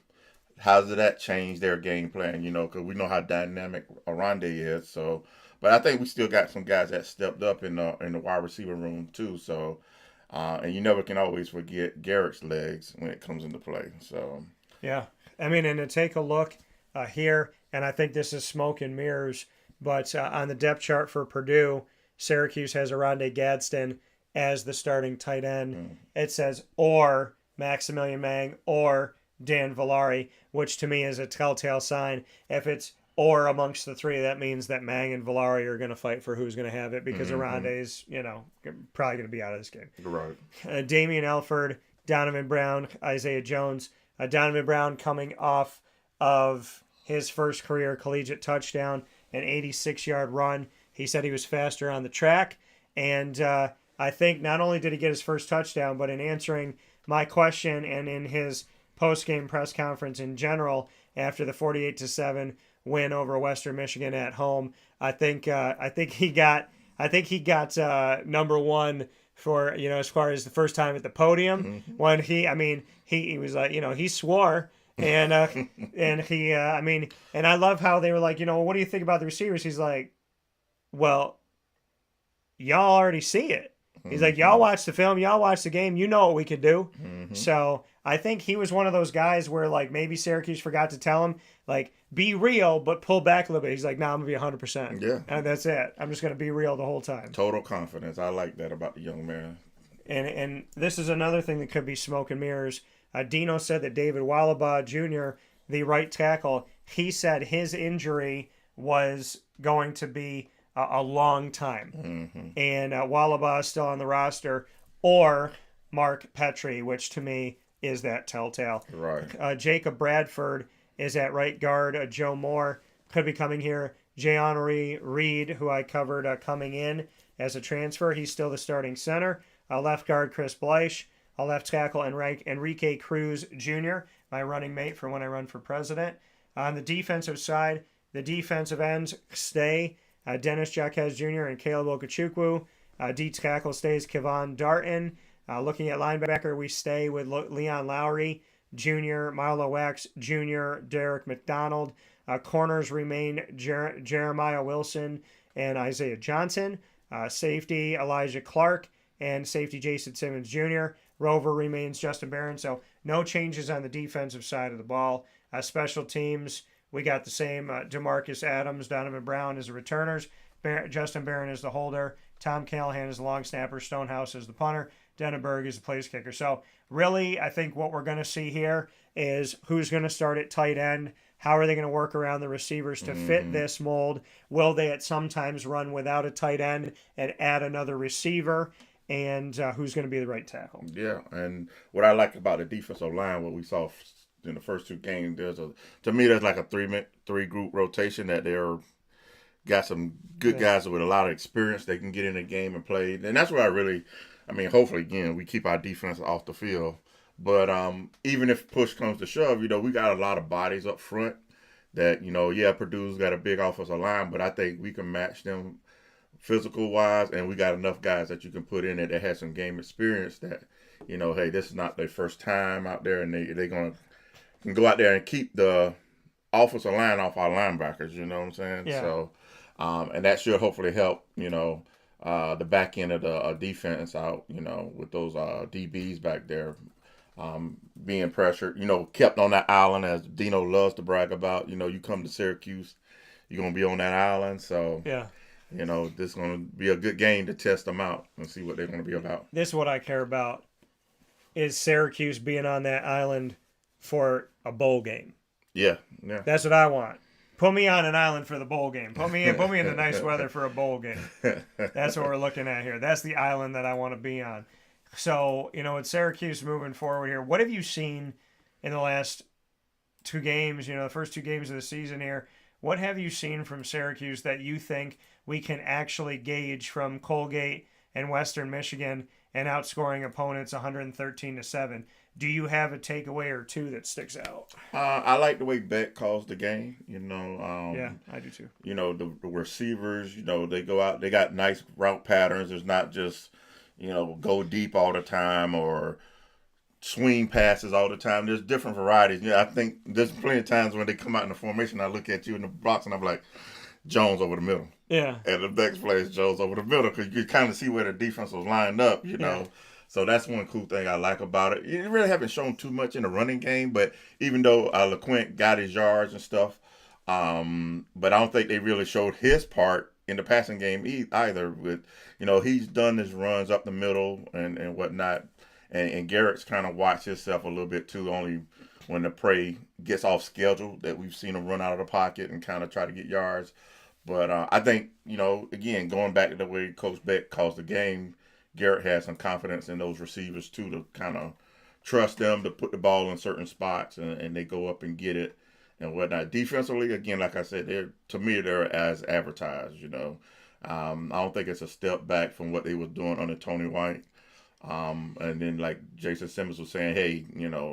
how does that change their game plan, you know, because we know how dynamic Aranda is. So, but I think we still got some guys that stepped up in the wide receiver room too. So, and you never can always forget Garrett's legs when it comes into play. So, yeah, I mean, and to take a look here, and I think this is smoke and mirrors, but on the depth chart for Purdue, Syracuse has Aranda Gadsden as the starting tight end. It says or Maximilian Mang or Dan Villari, which to me is a telltale sign. If it's or amongst the three, that means that Mang and Valari are going to fight for who's going to have it because Mm-hmm. Arande's, probably going to be out of this game. Right. Damian Alford, Donovan Brown, Isaiah Jones. Donovan Brown coming off of his first career collegiate touchdown, an 86-yard run. He said he was faster on the track. And I think not only did he get his first touchdown, but in answering my question and in his post-game press conference in general after the 48-7 win over Western Michigan at home, I think he got number one for as far as the first time at the podium when he was like he swore and and I love how they were like what do you think about the receivers? He's like, well, y'all already see it. He's like, y'all watch the film, y'all watch the game, you know what we can do. So I think he was one of those guys where like maybe Syracuse forgot to tell him like be real but pull back a little bit. He's like, nah, I'm gonna be 100%. Yeah. And that's it. I'm just gonna be real the whole time. Total confidence. I like that about the young man. And this is another thing that could be smoke and mirrors. Dino said that David Wallabaugh Jr., the right tackle, he said his injury was going to be a long time. And Wallabaugh is still on the roster, or Mark Petrie, which to me is that telltale. Right. Jacob Bradford is at right guard. Joe Moore could be coming here. Jay-Henri Reed, who I covered coming in as a transfer, he's still the starting center. Left guard Chris Bleich. Left tackle Enrique Cruz Jr., my running mate for when I run for president. On the defensive side, the defensive ends stay Dennis Jaquez Jr. and Caleb Okechukwu. D tackle stays Kevon Darton. Looking at linebacker, we stay with Leon Lowry Jr., Marlo Wax Jr., Derek McDonald. Corners remain Jeremiah Wilson and Isaiah Johnson. Safety Elijah Clark and safety Jason Simmons Jr. Rover remains Justin Barron. So no changes on the defensive side of the ball. Special teams, we got the same. DeMarcus Adams, Donovan Brown as the returners. Justin Barron is the holder. Tom Callahan is the long snapper. Stonehouse is the punter. Denenberg is the place kicker. So really, I think what we're going to see here is who's going to start at tight end. How are they going to work around the receivers to fit this mold? Will they at sometimes run without a tight end and add another receiver? And who's going to be the right tackle? Yeah, and what I like about the defensive line, what we saw in the first two games, there's like a three group rotation that they're got some good guys with a lot of experience. They can get in the game and play, and that's where hopefully again we keep our defense off the field. But even if push comes to shove, we got a lot of bodies up front that Purdue's got a big offensive line, but I think we can match them physical wise, and we got enough guys that you can put in it that has some game experience that, hey, this is not their first time out there, and they're going to go out there and keep the offensive line off our linebackers, you know what I'm saying? Yeah. So, and that should hopefully help, the back end of the defense out, with those DBs back there being pressured, kept on that island, as Dino loves to brag about. You come to Syracuse, you're going to be on that island, so yeah. This is going to be a good game to test them out and see what they're going to be about. This is what I care about, is Syracuse being on that island for a bowl game. Yeah. That's what I want. Put me on an island for the bowl game. Put me in the nice weather for a bowl game. That's what we're looking at here. That's the island that I want to be on. So, with Syracuse moving forward here, what have you seen in the last two games, the first two games of the season here? What have you seen from Syracuse that you think we can actually gauge from Colgate and Western Michigan and outscoring opponents 113-7? Do you have a takeaway or two that sticks out? I like the way Beck calls the game. Yeah, I do too. The receivers, they go out, they got nice route patterns. There's not just, go deep all the time or swing passes all the time. There's different varieties. I think there's plenty of times when they come out in the formation, I look at you in the box and I'm like, Jones over the middle. Yeah. And the next play is Jones over the middle because you kind of see where the defense was lined up, Yeah. So that's one cool thing I like about it. You really haven't shown too much in the running game, but even though LeQuint got his yards and stuff, but I don't think they really showed his part in the passing game either. With he's done his runs up the middle and whatnot. And Garrett's kind of watched himself a little bit too, only when the prey gets off schedule, that we've seen them run out of the pocket and kind of try to get yards. But I think, again, going back to the way Coach Beck calls the game, Garrett has some confidence in those receivers too, to kind of trust them to put the ball in certain spots, and they go up and get it and whatnot. Defensively, again, like I said, they're as advertised. I don't think it's a step back from what they were doing under Tony White. And then, like Jason Simmons was saying, hey,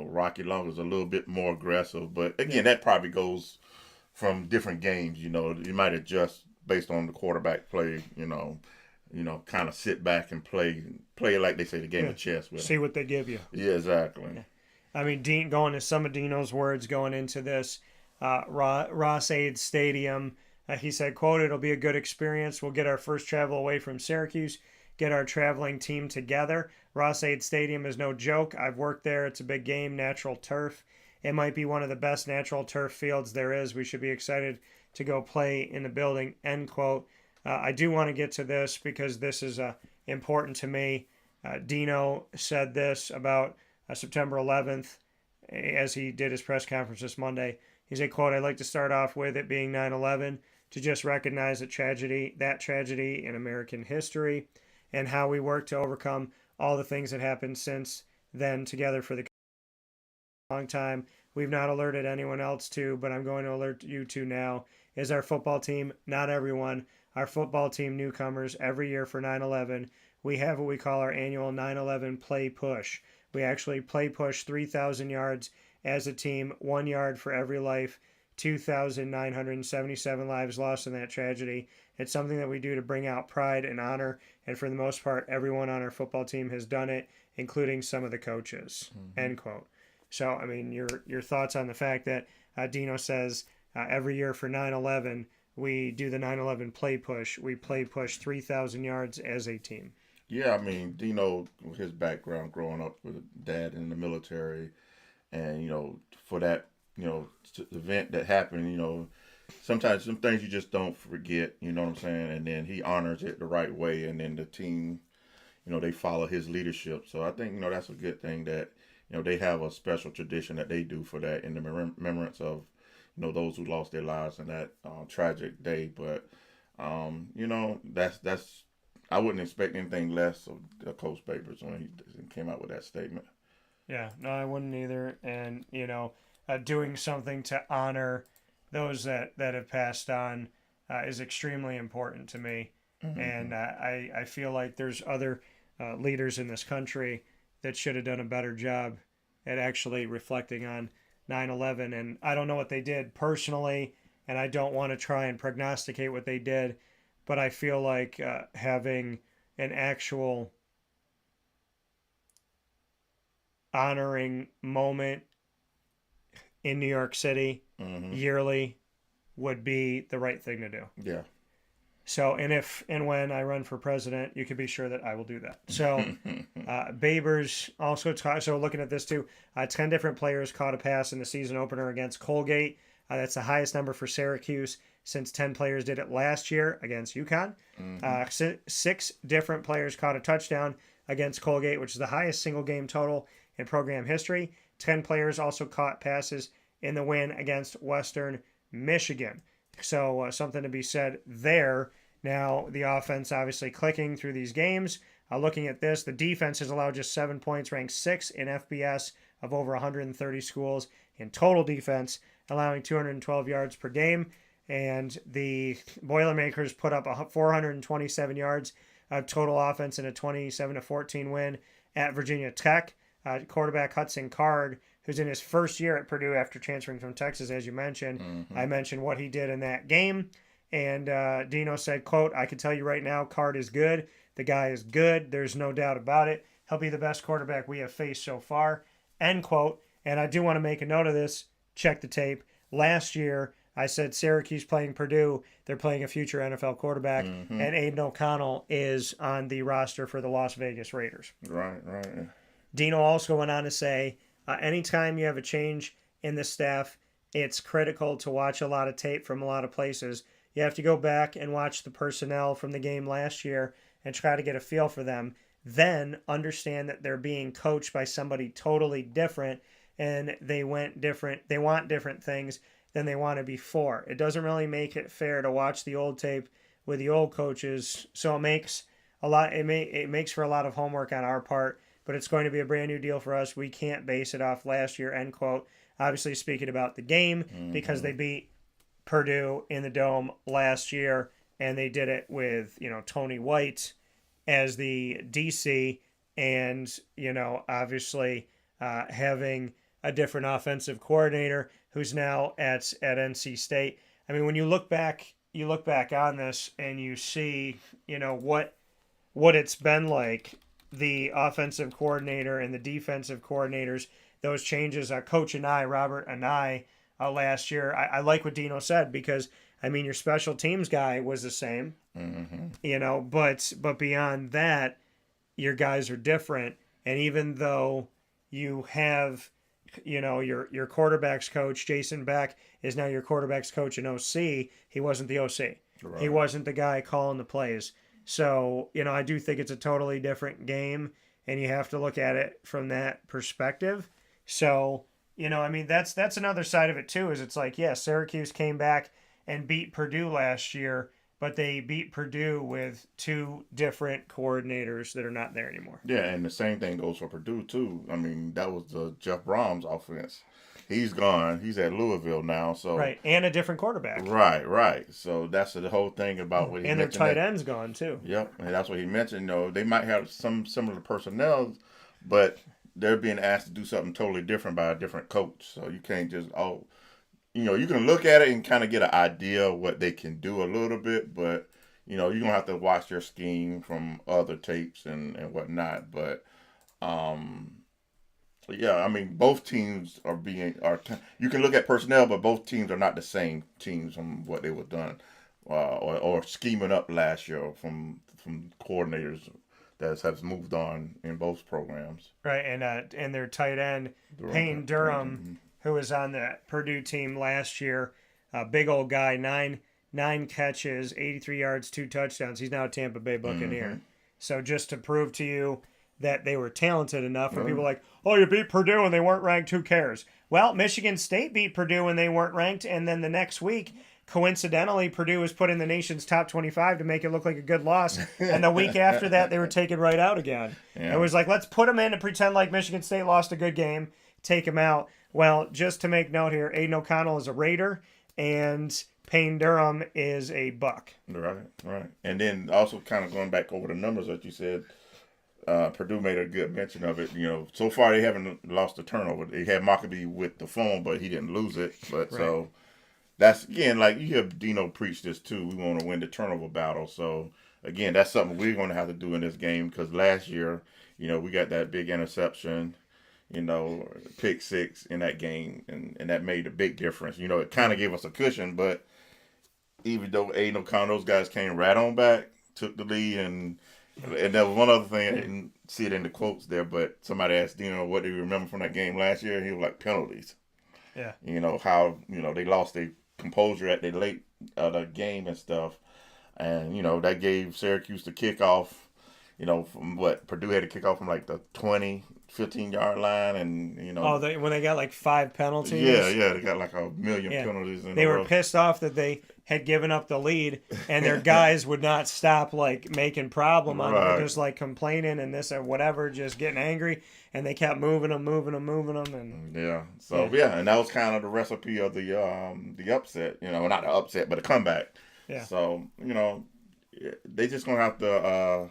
Rocky Long is a little bit more aggressive. But again, that probably goes from different games. You might adjust based on the quarterback play. Kind of sit back and play like they say the game of chess with See what they give you. Yeah, exactly. Yeah. I mean, going to some of Dino's words going into this, Ross-Ade Stadium, he said, quote, "It'll be a good experience. We'll get our first travel away from Syracuse, get our traveling team together. Ross-Ade Stadium is no joke. I've worked there. It's a big game, natural turf. It might be one of the best natural turf fields there is. We should be excited to go play in the building," end quote. I do want to get to this because this is important to me. Dino said this about September 11th as he did his press conference this Monday. He said, quote, "I'd like to start off with it being 9/11 to just recognize that tragedy in American history and how we work to overcome all the things that happened since then together for the long time. We've not alerted anyone else to, but I'm going to alert you to now, is our football team, not everyone, our football team newcomers every year for 9/11. We have what we call our annual 9/11 play push. We actually play push 3,000 yards as a team, 1 yard for every life, 2,977 lives lost in that tragedy. It's something that we do to bring out pride and honor, and for the most part, everyone on our football team has done it, including some of the coaches," end quote. So, I mean, your thoughts on the fact that Dino says every year for 9/11, we do the 9/11 play push. We play push 3,000 yards as a team. Yeah, I mean, Dino, his background growing up with a dad in the military, and, for that, event that happened, sometimes some things you just don't forget, you know what I'm saying? And then he honors it the right way, and then the team, they follow his leadership. So I think, that's a good thing that, they have a special tradition that they do for that in the remembrance of, those who lost their lives in that tragic day. But, that's I wouldn't expect anything less of Coach Babers when he came out with that statement. Yeah, no, I wouldn't either. And, doing something to honor those that have passed on is extremely important to me. Mm-hmm. And I feel like there's other leaders in this country that should have done a better job at actually reflecting on 9/11. And I don't know what they did personally, and I don't want to try and prognosticate what they did, but I feel like having an actual honoring moment in New York City yearly would be the right thing to do. Yeah. So, and when I run for president, you can be sure that I will do that. So, Babers also so looking at this too, 10 different players caught a pass in the season opener against Colgate. That's the highest number for Syracuse since 10 players did it last year against UConn. 6 different players caught a touchdown against Colgate, which is the highest single game total in program history. 10 players also caught passes in the win against Western Michigan. So something to be said there. Now, the offense obviously clicking through these games. Looking at this, the defense has allowed just 7 points, ranked 6th in FBS of over 130 schools in total defense, allowing 212 yards per game. And the Boilermakers put up 427 yards of total offense in a 27-14 win at Virginia Tech. Quarterback Hudson Card, who's in his first year at Purdue after transferring from Texas, as you mentioned. I mentioned what he did in that game. And Dino said, quote, "I can tell you right now, Card is good. The guy is good. There's no doubt about it. He'll be the best quarterback we have faced so far," end quote. And I do want to make a note of this. Check the tape. Last year, I said Syracuse playing Purdue. They're playing a future NFL quarterback. And Aiden O'Connell is on the roster for the Las Vegas Raiders. Right. Dino also went on to say, anytime you have a change in the staff, it's critical to watch a lot of tape from a lot of places. You have to go back and watch the personnel from the game last year and try to get a feel for them. Then understand that they're being coached by somebody totally different and they want different things than they wanted before. It doesn't really make it fair to watch the old tape with the old coaches, so it makes it makes for a lot of homework on our part, but it's going to be a brand new deal for us. We can't base it off last year, end quote. Obviously speaking about the game, because they beat Purdue in the Dome last year, and they did it with, Tony White as the DC, and, obviously having a different offensive coordinator who's now at NC State. I mean, when you look back on this and you see, what it's been like, the offensive coordinator and the defensive coordinators, those changes, Robert and I, last year, I like what Dino said, because, I mean, your special teams guy was the same, but beyond that, your guys are different. And even though you have, your quarterback's coach, Jason Beck, is now your quarterback's coach in OC, he wasn't the OC. Right. He wasn't the guy calling the plays. So, I do think it's a totally different game, and you have to look at it from that perspective. So, that's another side of it too, is it's like, yeah, Syracuse came back and beat Purdue last year, but they beat Purdue with two different coordinators that are not there anymore. Yeah, and the same thing goes for Purdue too. I mean, that was the Jeff Brom's offense. He's gone. He's at Louisville now. So right, and a different quarterback. Right. So that's the whole thing about what he mentioned. And their tight end's gone too. Yep, and that's what he mentioned. They might have some similar personnel, but they're being asked to do something totally different by a different coach. So you can't just you can look at it and kind of get an idea of what they can do a little bit, but you're gonna have to watch their scheme from other tapes and whatnot. But yeah, I mean, both teams are you can look at personnel, but both teams are not the same teams from what they were done or scheming up last year from coordinators that has moved on in both programs. Right, and their tight end, Payne Durham, who was on the Purdue team last year, a big old guy, nine catches, 83 yards, 2 touchdowns. He's now a Tampa Bay Buccaneer. So just to prove to you that they were talented enough, and people are like, oh, you beat Purdue and they weren't ranked, who cares? Well, Michigan State beat Purdue and they weren't ranked, and then the next week, coincidentally, Purdue was put in the nation's top 25 to make it look like a good loss, and the week after that, they were taken right out again. Yeah. It was like, let's put them in and pretend like Michigan State lost a good game, take them out. Well, just to make note here, Aiden O'Connell is a Raider, and Payne Durham is a Buck. Right. And then also kind of going back over the numbers that you said, Purdue made a good mention of it. So far they haven't lost a turnover. They had Mockabee with the phone, but he didn't lose it. But right. So that's, again, like you hear Dino preach this too. We want to win the turnover battle. So again, that's something we're going to have to do in this game, because last year, we got that big interception, pick 6 in that game, and that made a big difference. It kind of gave us a cushion, but even though Aiden O'Connell, those guys came right on back, took the lead, and there was one other thing, I didn't see it in the quotes there, but somebody asked Dino, what do you remember from that game last year? He was like, penalties. Yeah. How, they lost their composure at the late the game and stuff. And, that gave Syracuse the kickoff, from what Purdue had to kick off from like the 20, 15-yard line. And, when they got like 5 penalties. Yeah, they got like a million penalties. They were pissed off that they had given up the lead, and their guys would not stop like making problem on them, just like complaining and this and whatever, just getting angry, and they kept moving them, and and that was kind of the recipe of the upset, not the upset, but a comeback. Yeah. So they just gonna have to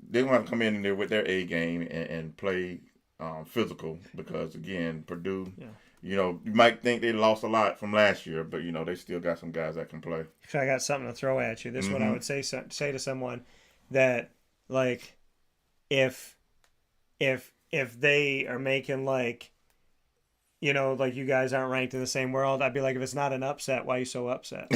they're gonna have to come in there with their A game and play physical, because again, Purdue. Yeah. You might think they lost a lot from last year, but they still got some guys that can play. So I got something to throw at you. This is what I would say to someone, that like if they are making like you guys aren't ranked in the same world, I'd be like, if it's not an upset, why are you so upset?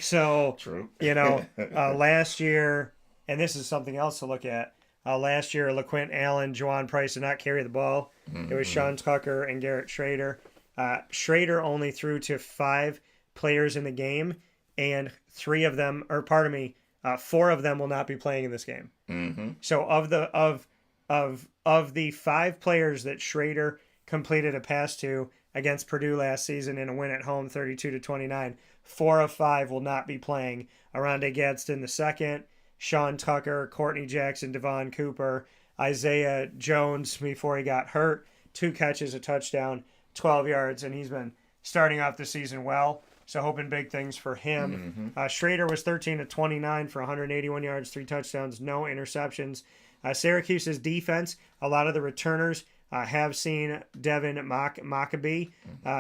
So true. Last year, and this is something else to look at. Last year, LaQuint Allen, Juwan Price did not carry the ball. It was Sean Tucker and Garrett Schrader. Schrader only threw to 5 players in the game, and 4 of them will not be playing in this game. Mm-hmm. So of of the 5 players that Schrader completed a pass to against Purdue last season in a win at home 32-29, 4 of 5 will not be playing. Aronde Gadsden the second, Sean Tucker, Courtney Jackson, Devon Cooper, Isaiah Jones before he got hurt, 2 catches, a touchdown, 12 yards, and he's been starting off the season well. So hoping big things for him. Schrader was 13-29 for 181 yards, 3 touchdowns, no interceptions. Syracuse's defense, a lot of the returners have seen Devin Maccabee.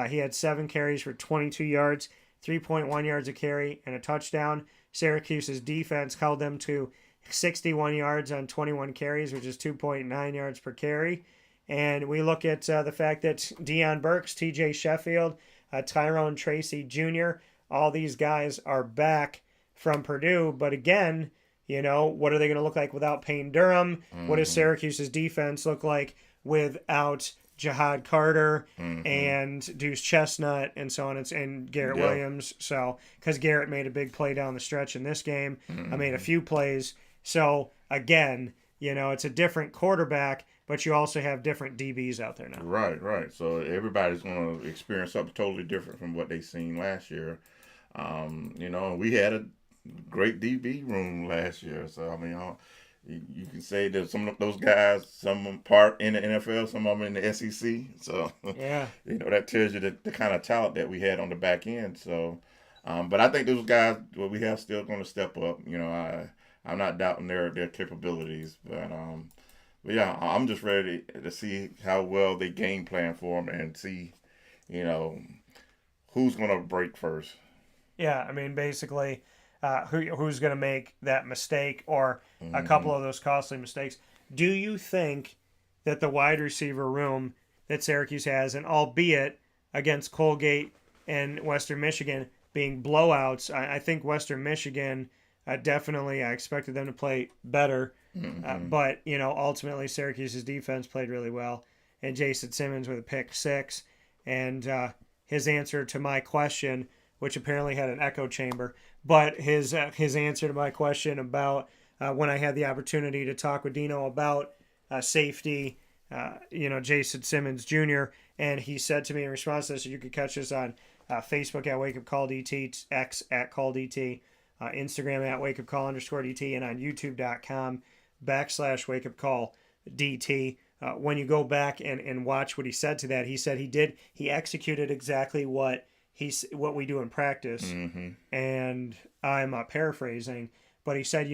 He had 7 carries for 22 yards, 3.1 yards a carry, and a touchdown. Syracuse's defense held them to 61 yards on 21 carries, which is 2.9 yards per carry. And we look at the fact that Deion Burks, TJ Sheffield, Tyrone Tracy Jr., all these guys are back from Purdue. But again, what are they going to look like without Payne Durham? What does Syracuse's defense look like without Jihad Carter and Deuce Chestnut and so on, and Garrett Williams? So, because Garrett made a big play down the stretch in this game. I made a few plays. So, again, it's a different quarterback, but you also have different DBs out there now. Right. So everybody's going to experience something totally different from what they seen last year. We had a great DB room last year. So, I mean, you can say that some of those guys, some of them part in the NFL, some of them in the SEC. So, yeah, that tells you the kind of talent that we had on the back end. So, but I think those guys, what we have, still going to step up. I'm not doubting their capabilities, but yeah, I'm just ready to see how well they game plan for them and see, who's going to break first. Yeah, I mean, basically, who's going to make that mistake or a couple of those costly mistakes. Do you think that the wide receiver room that Syracuse has, and albeit against Colgate and Western Michigan being blowouts, I think Western Michigan definitely, I expected them to play better. But, ultimately Syracuse's defense played really well. And Jason Simmons with a pick 6. And his answer to my question, which apparently had an echo chamber, but his answer to my question about when I had the opportunity to talk with Dino about safety, Jason Simmons Jr., and he said to me in response to this, you could catch us on Facebook at Wake Up Call DT, X at Call DT, Instagram at Wake Up Call _DT, and on YouTube.com/Wake Up Call DT. When you go back and watch what he said to that, he said he executed exactly what we do in practice. And I'm paraphrasing, but he said,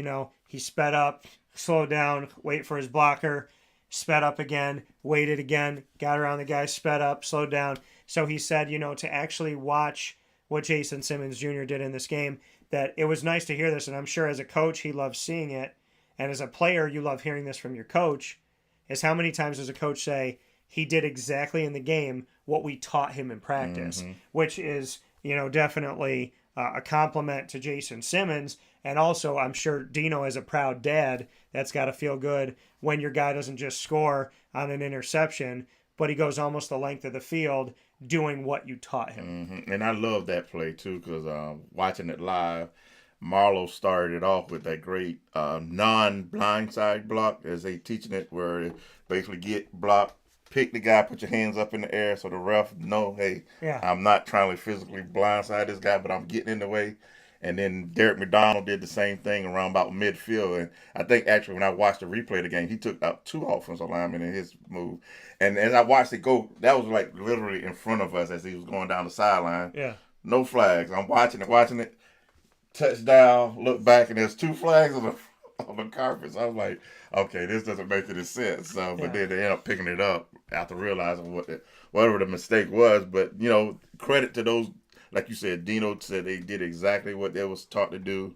he sped up, slowed down, wait for his blocker, sped up again, waited again, got around the guy, sped up, slowed down. So he said, to actually watch what Jason Simmons Jr. did in this game, that it was nice to hear this, and I'm sure as a coach he loves seeing it, and as a player you love hearing this from your coach, is how many times does a coach say he did exactly in the game what we taught him in practice, which is, definitely a compliment to Jason Simmons. And also, I'm sure Dino, as a proud dad, that's got to feel good when your guy doesn't just score on an interception, but he goes almost the length of the field doing what you taught him. And I love that play, too, because watching it live, Marlowe started it off with that great non-blindside block, as they teaching it, where it basically get blocked, pick the guy, put your hands up in the air so the ref know, hey, I'm not trying to physically blindside this guy, but I'm getting in the way. And then Derek McDonald did the same thing around about midfield. And I think actually when I watched the replay of the game, he took out 2 offensive linemen in his move. And as I watched it go, that was like literally in front of us as he was going down the sideline. Yeah. No flags. I'm watching it. Touchdown, look back, and there's 2 flags on the carpet. So I was like, okay, this doesn't make any sense. So, but then they end up picking it up after realizing whatever the mistake was. But, credit to those. Like you said, Dino said they did exactly what they was taught to do.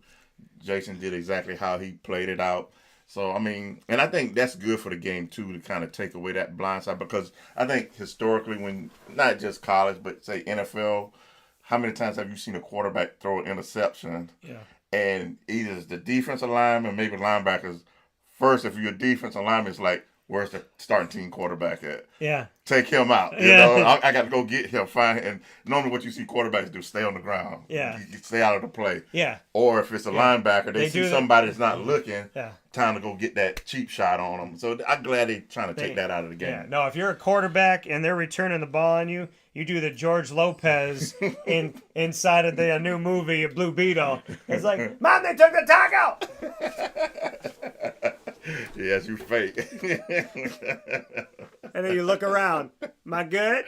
Jason did exactly how he played it out. So, I mean, and I think that's good for the game, too, to kind of take away that blind side. Because I think historically when, not just college, but say NFL, how many times have you seen a quarterback throw an interception? Yeah. And either the defensive lineman, maybe linebackers, first, if you're a defensive lineman, it's like, Where's the starting team quarterback at? Yeah. Take him out. You know, I got to go get him, find him. And normally what you see quarterbacks do, stay on the ground. Yeah. You stay out of the play. Yeah. Or if it's a linebacker, they see somebody that's not looking, yeah. time to go get that cheap shot on them. So I'm glad they're trying to take that out of the game. Yeah. No, if you're a quarterback and they're returning the ball on you, you do the George Lopez inside of the new movie Blue Beetle. It's like, Mom, they took the taco! Yes, you fake. And then you look around. Am I good?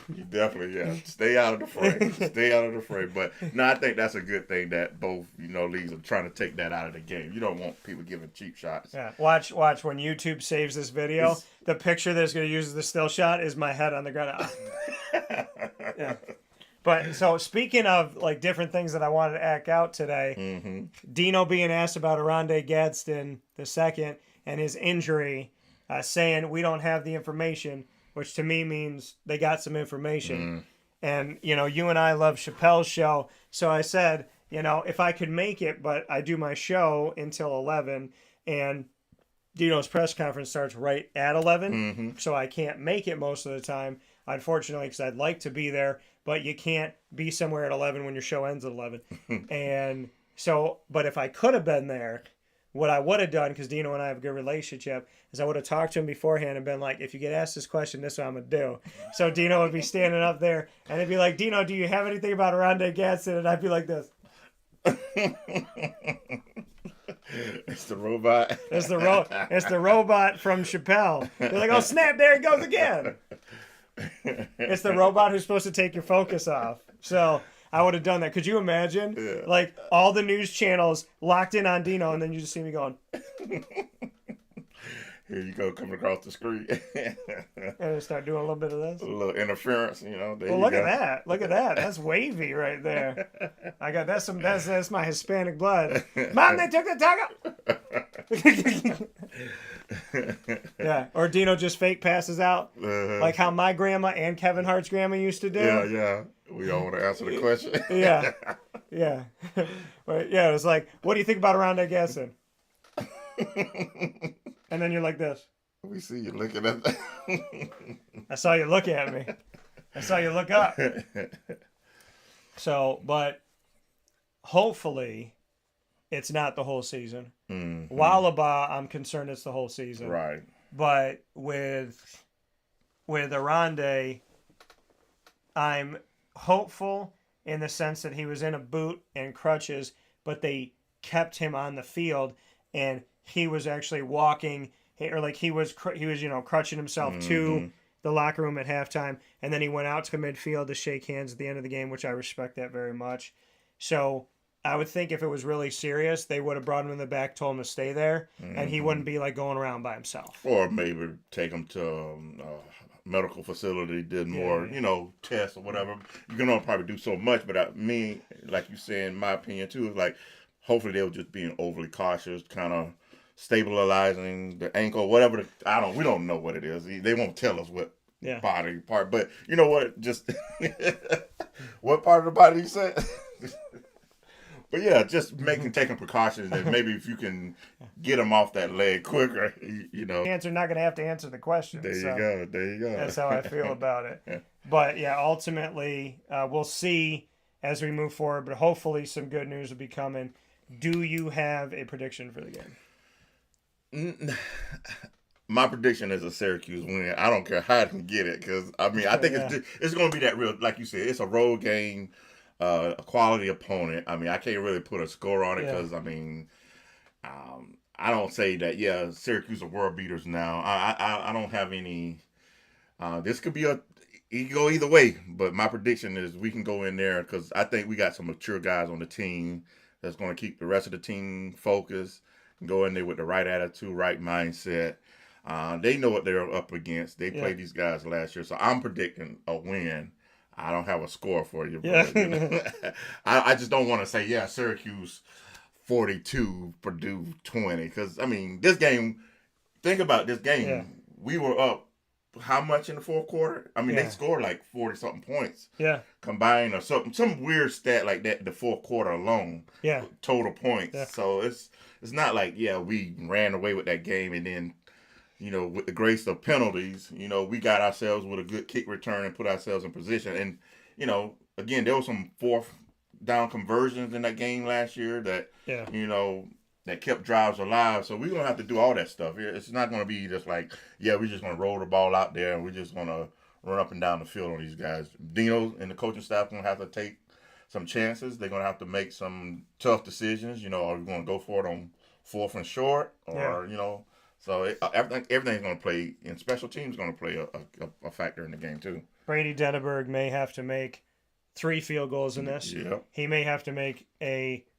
You definitely, stay out of the fray. Stay out of the fray. But no, I think that's a good thing that both, leagues are trying to take that out of the game. You don't want people giving cheap shots. Yeah. Watch when YouTube saves this video. The picture that's going to use as the still shot is my head on the ground. Yeah. But so speaking of like different things that I wanted to act out today, Dino being asked about Oronde Gadsden II and his injury, saying we don't have the information, which to me means they got some information. And, you and I love Chappelle's show. So I said, if I could make it, but I do my show until 11 and Dino's press conference starts right at 11. So I can't make it most of the time, unfortunately, because I'd like to be there. But you can't be somewhere at 11 when your show ends at 11. And so, but if I could have been there, what I would have done, because Dino and I have a good relationship, is I would have talked to him beforehand and been like, if you get asked this question, this is what I'm going to do. So Dino would be standing up there, and he'd be like, Dino, do you have anything about Oronde Gadsden? And I'd be like this. It's the robot. It's the robot from Chappelle. They're like, oh, snap, there he goes again. It's the robot who's supposed to take your focus off. So I would have done that. Could you imagine? Yeah. Like all the news channels locked in on Dino, and then you just see me going. Here you go, coming across the screen. And start doing a little bit of this. A little interference, There look at that. Look at that. That's wavy right there. I got that's my Hispanic blood. Mom, they took the taco. Yeah. Or Dino just fake passes out. Like how my grandma and Kevin Hart's grandma used to do. Yeah. We don't want to answer the question. Yeah. But yeah, it was like, what do you think about Oronde Gadsden? And then you're like this. We see you looking at that. I saw you look at me. I saw you look up. So, but hopefully it's not the whole season. Wallaba, I'm concerned it's the whole season. Right. But with Oronde, I'm hopeful in the sense that he was in a boot and crutches, but they kept him on the field and he was actually walking, or like he was crutching himself to the locker room at halftime, and then he went out to midfield to shake hands at the end of the game, which I respect that very much. So I would think if it was really serious, they would have brought him in the back, told him to stay there, and he wouldn't be like going around by himself. Or maybe take him to a medical facility, did more, tests or whatever. You can only probably do so much, but me, like you said, in my opinion too, is like hopefully they were just being overly cautious, kind of stabilizing the ankle, whatever. We don't know what it is. They won't tell us what body part, but you know what? Just what part of the body you said? But yeah, just taking precautions, and maybe if you can get them off that leg quicker, Answer not going to have to answer the question. There you go. That's how I feel about it. But yeah, ultimately, we'll see as we move forward. But hopefully, some good news will be coming. Do you have a prediction for the game? My prediction is a Syracuse win. I don't care how I can get it, because I think it's going to be that real, like you said, it's a road game, a quality opponent. I can't really put a score on it because I don't say that. Syracuse are world beaters now. I don't have any. This could be it can go either way, but my prediction is we can go in there because I think we got some mature guys on the team that's going to keep the rest of the team focused. Go in there with the right attitude, right mindset. They know what they're up against. They played these guys last year. So I'm predicting a win. I don't have a score for you. But, I just don't want to say, Syracuse 42, Purdue 20. Because, this game, think about this game. Yeah. We were up how much in the fourth quarter? They scored like 40-something points. Yeah. Combined or some weird stat like that in the fourth quarter alone. Yeah. Total points. Yeah. So it's it's not like, yeah, we ran away with that game and then, with the grace of penalties, we got ourselves with a good kick return and put ourselves in position. And, again, there was some fourth down conversions in that game last year that, Yeah. That kept drives alive. So we're going to have to do all that stuff. It's not going to be just like, yeah, we're just going to roll the ball out there and we're just going to run up and down the field on these guys. Dino and the coaching staff going to have to take some chances. They're going to have to make some tough decisions. Are we going to go for it on 4th and short? Or, so everything's going to play, and special teams going to play a factor in the game too. Brady Denneberg may have to make 3 field goals in this. Yeah. He may have to make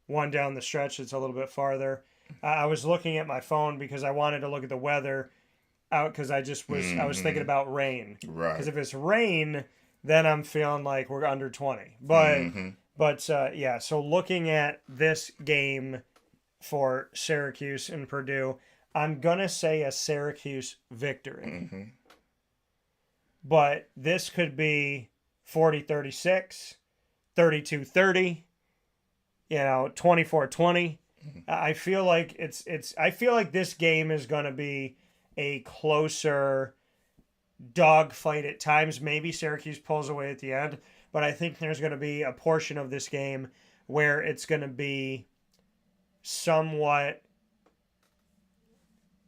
one down the stretch that's a little bit farther. I was looking at my phone because I wanted to look at the weather out because I was thinking about rain. Right. Because if it's rain, then I'm feeling like we're under 20. But so looking at this game for Syracuse and Purdue, I'm going to say a Syracuse victory. But this could be 40-36, 32-30, 24-20. I feel like I feel like this game is going to be a closer dogfight at times. Maybe Syracuse pulls away at the end, but I think there's going to be a portion of this game where it's going to be somewhat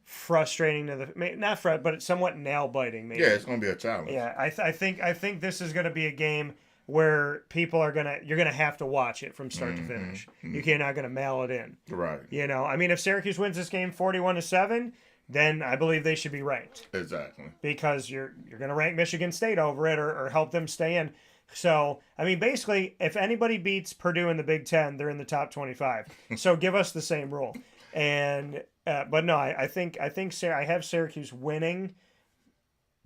frustrating but it's somewhat nail biting. Maybe. Yeah, it's going to be a challenge. Yeah, I think this is going to be a game where you're gonna have to watch it from start to finish. You're not gonna mail it in. Right. If Syracuse wins this game 41-7, then I believe they should be ranked. Exactly. Because you're gonna rank Michigan State over it or help them stay in. So basically, if anybody beats Purdue in the Big Ten, they're in the top 25. So give us the same rule. And but no, I think I have Syracuse winning,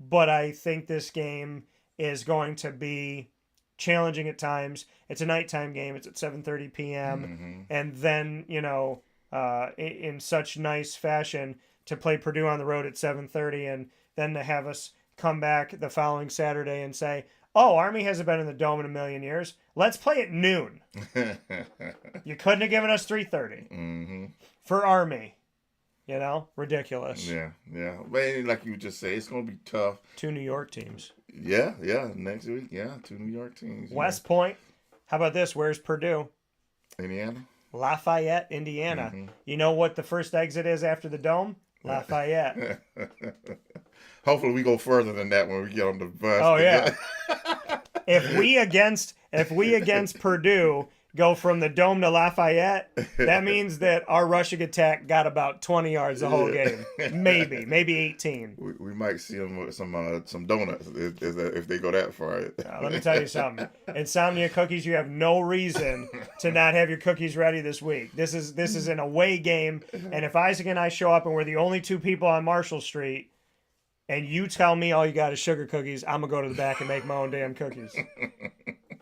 but I think this game is going to be challenging at times. It's a nighttime game. It's at 7:30 p.m. And then, in such nice fashion to play Purdue on the road at 7:30 and then to have us come back the following Saturday and say, oh, Army hasn't been in the Dome in a million years. Let's play at noon. You couldn't have given us 3:30 for Army. Ridiculous. Yeah. But like you just say, it's going to be tough. 2 New York teams. Yeah. Next week, 2 New York teams. West Point. How about this? Where's Purdue? Indiana. Lafayette, Indiana. You know what the first exit is after the Dome? Lafayette. Hopefully we go further than that when we get on the bus. Oh, yeah. If we against Purdue go from the Dome to Lafayette, that means that our rushing attack got about 20 yards the whole game. Maybe 18. We might see them with some donuts if they go that far. Let me tell you something. Insomnia Cookies, you have no reason to not have your cookies ready this week. This is an away game, and if Isaac and I show up and we're the only 2 people on Marshall Street, and you tell me all you got is sugar cookies, I'm going to go to the back and make my own damn cookies.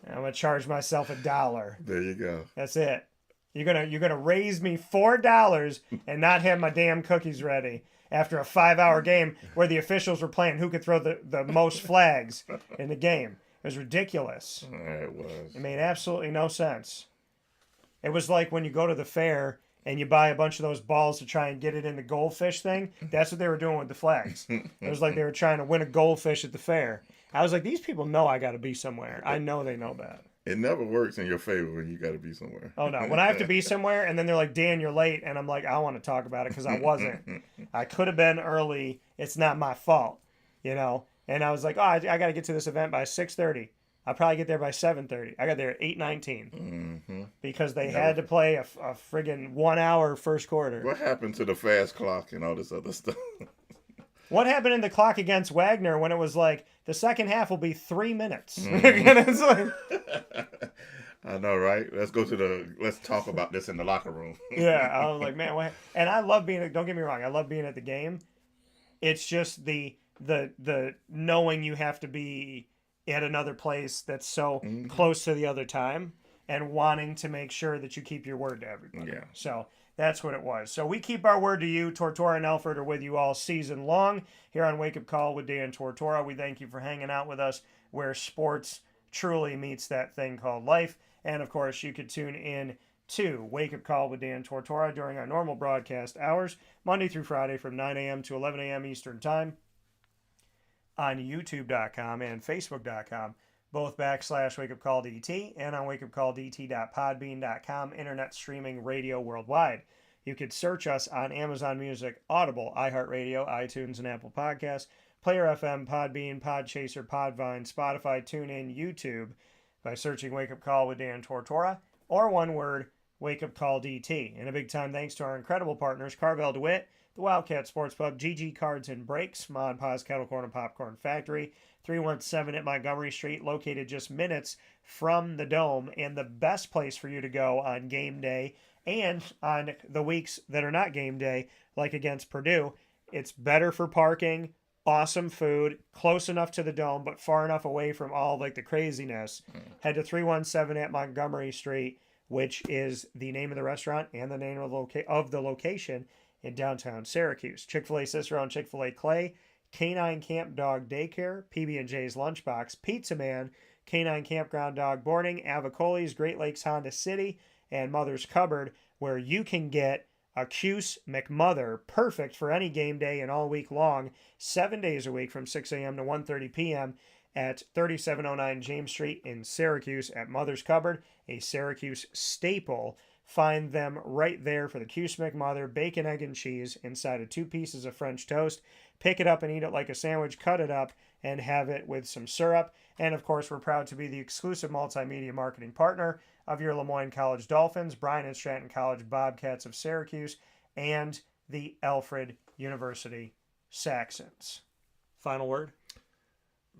I'm going to charge myself $1. There you go. That's it. You're gonna raise me $4 and not have my damn cookies ready after a 5-hour game where the officials were playing who could throw the most flags in the game. It was ridiculous. It was. It made absolutely no sense. It was like when you go to the fair and you buy a bunch of those balls to try and get it in the goldfish thing. That's what they were doing with the flags. It was like they were trying to win a goldfish at the fair. I was like, these people know I got to be somewhere. I know they know that. It never works in your favor when you got to be somewhere. Oh, no. When I have to be somewhere and then they're like, Dan, you're late. And I'm like, I want to talk about it because I wasn't. I could have been early. It's not my fault, And I was like, oh, I got to get to this event by 6:30. I'll probably get there by 7:30. I got there at 8:19 because they had to play a friggin' 1 hour first quarter. What happened to the fast clock and all this other stuff? What happened in the clock against Wagner when it was like the second half will be 3 minutes? It's like, I know, right? Let's talk about this in the locker room. Yeah, I was like, man, what? And I love don't get me wrong, I love being at the game. It's just the knowing you have to be at another place that's so close to the other time and wanting to make sure that you keep your word to everybody. Yeah. So that's what it was. So we keep our word to you. Tortora and Alford are with you all season long here on Wake Up Call with Dan Tortora. We thank you for hanging out with us where sports truly meets that thing called life. And, of course, you could tune in to Wake Up Call with Dan Tortora during our normal broadcast hours, Monday through Friday from 9 a.m. to 11 a.m. Eastern Time on YouTube.com and Facebook.com, both / Wake Up Call DT, and on wakeupcalldt.podbean.com, internet streaming radio worldwide. You could search us on Amazon Music, Audible, iHeartRadio, iTunes, and Apple Podcasts, Player FM, Podbean, Podchaser, Podvine, Spotify, TuneIn, YouTube by searching Wake Up Call with Dan Tortora, or one word, Wake Up Call DT. And a big time thanks to our incredible partners, Carvel DeWitt, the Wildcat Sports Pub, GG Cards and Breaks, Mod Pa's Kettle Corn and Popcorn Factory, 317 at Montgomery Street, located just minutes from the Dome, and the best place for you to go on game day and on the weeks that are not game day, like against Purdue. It's better for parking, awesome food, close enough to the Dome, but far enough away from all like the craziness. Head to 317 at Montgomery Street, which is the name of the restaurant and the name of the location in downtown Syracuse. Chick-fil-A Cicero and Chick-fil-A Clay, Canine Camp Dog Daycare, PB&J's Lunchbox, Pizza Man, Canine Campground Dog Boarding, Avicoli's, Great Lakes Honda City, and Mother's Cupboard, where you can get a Cuse McMother, perfect for any game day and all week long, 7 days a week from 6 a.m. to 1:30 p.m. at 3709 James Street in Syracuse at Mother's Cupboard, a Syracuse staple. Find them right there for the Cuse McMother, bacon, egg, and cheese inside of 2 pieces of French toast. Pick it up and eat it like a sandwich, cut it up, and have it with some syrup. And of course, we're proud to be the exclusive multimedia marketing partner of your Lemoyne College Dolphins, Bryan and Stratton College Bobcats of Syracuse, and the Alfred University Saxons. Final word?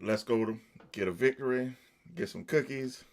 Let's go to get a victory, get some cookies,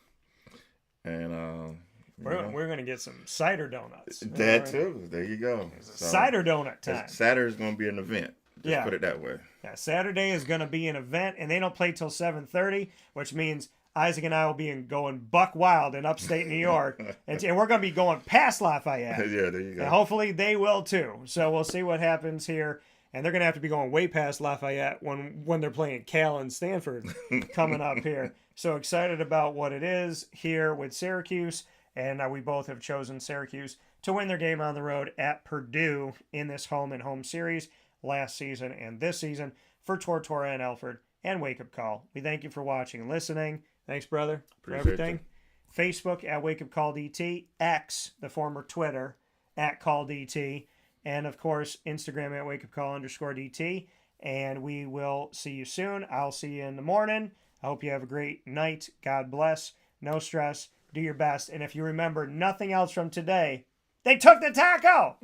and we're going to get some cider donuts. That too. There you go. Cider donut time. Saturday is going to be an event. Just put it that way. Yeah, Saturday is going to be an event, and they don't play till 7:30, which means Isaac and I will be going buck wild in upstate New York, and we're going to be going past Lafayette. Yeah, there you go. And hopefully they will too. So we'll see what happens here. And they're going to have to be going way past Lafayette when they're playing Cal and Stanford coming up here. So excited about what it is here with Syracuse. And we both have chosen Syracuse to win their game on the road at Purdue in this home-and-home series last season and this season. For Tortora and Alford and Wake Up Call, we thank you for watching and listening. Thanks, brother, for everything. Facebook at Wake Up Call DT, X, the former Twitter, at Call DT, and of course, Instagram at Wake Up Call _DT. And we will see you soon. I'll see you in the morning. I hope you have a great night. God bless. No stress. Do your best. And if you remember nothing else from today, they took the taco!